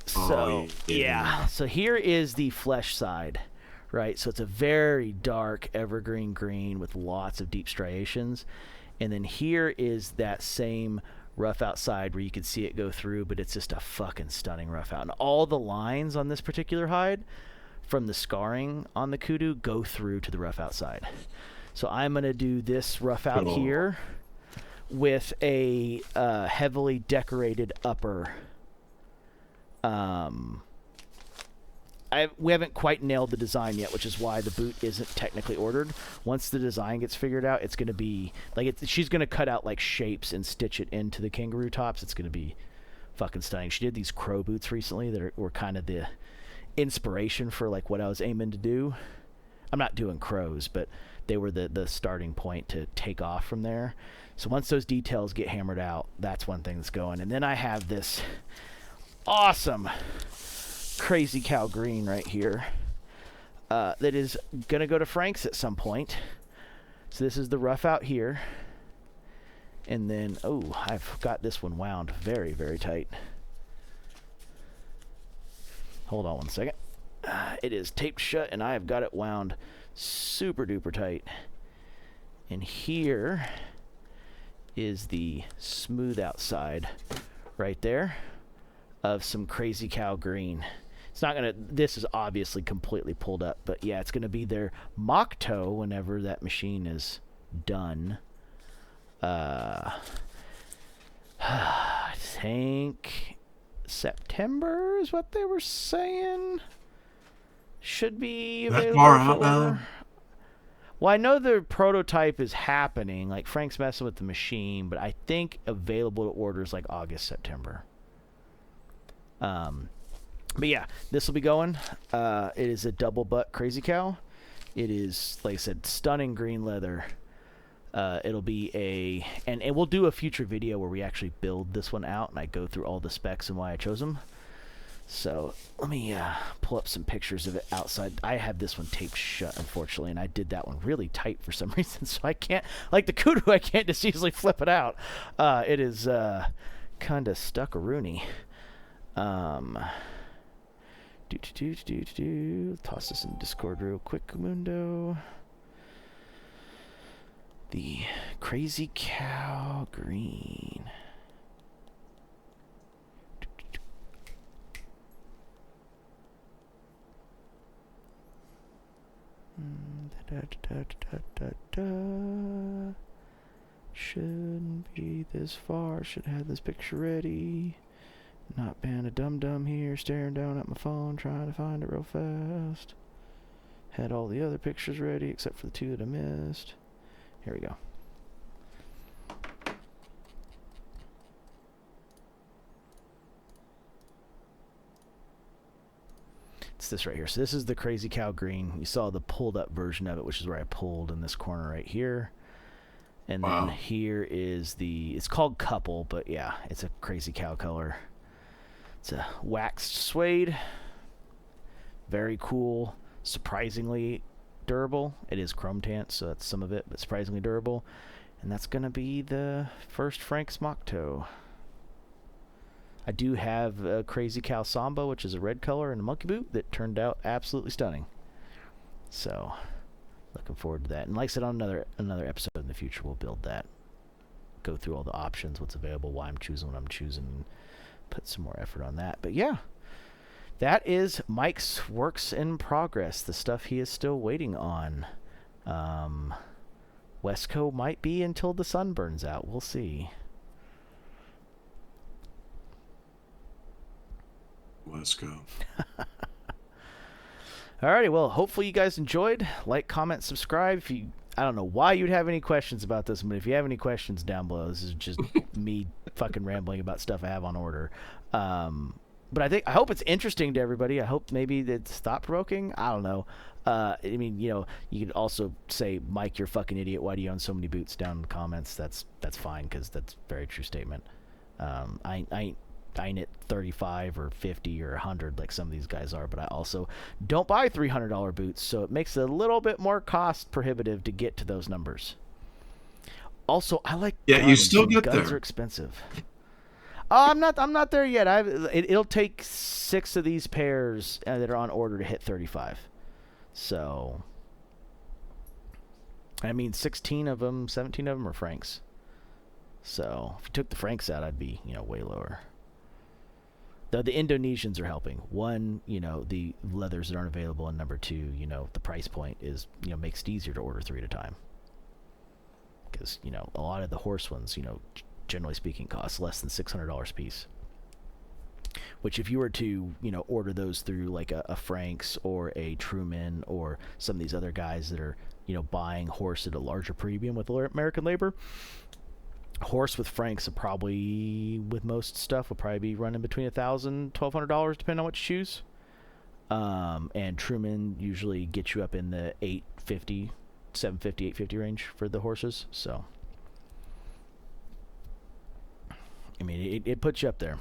So, yeah. So here is the flesh side, right? So it's a very dark evergreen green with lots of deep striations. And then here is that same rough outside where you can see it go through, but it's just a fucking stunning rough out. And all the lines on this particular hide from the scarring on the kudu go through to the rough outside. So I'm going to do this rough out here with a heavily decorated upper. We haven't quite nailed the design yet, which is why the boot isn't technically ordered. Once the design gets figured out, it's going to be like she's going to cut out like shapes and stitch it into the kangaroo tops. It's going to be fucking stunning. She did these crow boots recently that were kind of the inspiration for like what I was aiming to do. I'm not doing crows, but they were the starting point to take off from there. So once those details get hammered out, that's one thing that's going. And then I have this awesome crazy cow green right here that is gonna go to Frank's at some point. So this is the rough out here, and then I've got this one wound very, very tight. Hold on one second. It is taped shut and I have got it wound super duper tight. And here is the smooth outside right there of some crazy cow green. It's not gonna, this is obviously completely pulled up, but yeah, it's gonna be their mock toe whenever that machine is done. I think September is what they were saying. Should be available. That far out now? Well, I know the prototype is happening. Like Frank's messing with the machine, but I think available to order is like August, September. But yeah, this will be going. It is a double butt crazy cow. It is, like I said, stunning green leather. It'll be and we'll do a future video where we actually build this one out and I go through all the specs and why I chose them. So let me pull up some pictures of it outside. I have this one taped shut, unfortunately, and I did that one really tight for some reason, so I can't, like the kudu, I can't just easily flip it out. It is kind of stuck-a-rooney. Toss this in Discord real quick, Mundo. The Crazy Cow Green. Shouldn't be this far. Should have this picture ready. Not being a dum-dum here, staring down at my phone, trying to find it real fast. Had all the other pictures ready, except for the two that I missed. Here we go. It's this right here. So this is the Crazy Cow Green. You saw the pulled up version of it, which is where I pulled in this corner right here. And then here is it's called Couple, but yeah, it's a Crazy Cow color. It's a waxed suede. Very cool. Surprisingly durable. It is chrome tint, so that's some of it, but surprisingly durable. And that's going to be the first Frank's mock toe. I do have a Crazy Cow Samba, which is a red color, and a monkey boot that turned out absolutely stunning. So, looking forward to that. And like I said, on another episode in the future, we'll build that. Go through all the options, what's available, why I'm choosing what I'm choosing, and put some more effort on that. But yeah, that is Mike's works in progress, the stuff he is still waiting on. Wesco might be until the sun burns out. We'll see. Wesco. Alrighty, well, hopefully you guys enjoyed. Like, comment, subscribe. If you, I don't know why you'd have any questions about this, but if you have any questions down below, this is just me fucking rambling about stuff I have on order. But I hope it's interesting to everybody. I hope maybe it's thought-provoking. I don't know. I mean, you know, you could also say, Mike, you're a fucking idiot. Why do you own so many boots down in the comments? That's fine, because that's a very true statement. I ain't buying it 35 or 50 or 100 like some of these guys are, but I also don't buy $300 boots, so it makes it a little bit more cost prohibitive to get to those numbers. Also, I like guns. You still get guns there. Are expensive. Oh, I'm not there yet. It'll take 6 of these pairs that are on order to hit 35. So, I mean, 16 of them, 17 of them are Franks. So, if you took the Franks out, I'd be, way lower. Though the Indonesians are helping. One, the leathers that aren't available, and number 2, the price point is, makes it easier to order 3 at a time. Because, a lot of the horse ones, generally speaking, cost less than $600 a piece. Which, if you were to, order those through like a Franks or a Truman or some of these other guys that are, buying horse at a larger premium with American labor, horse with Franks will probably, with most stuff, will probably be running between $1,000, $1,200, depending on what you choose. And Truman usually gets you up in the $850, $750, $850 range for the horses. So, I mean, it puts you up there.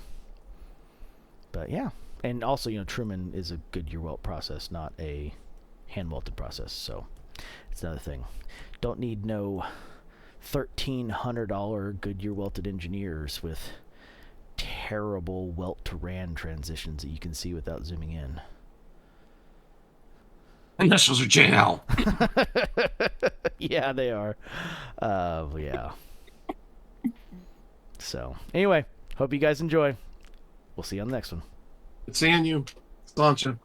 But yeah, and also, Truman is a Goodyear welt process, not a hand welted process. So it's another thing. Don't need no $1,300 Goodyear welted engineers with terrible welt to ran transitions that you can see without zooming in. Initials are JL. Yeah, they are. Yeah. So anyway, hope you guys enjoy. We'll see you on the next one. Good seeing you. Launch it.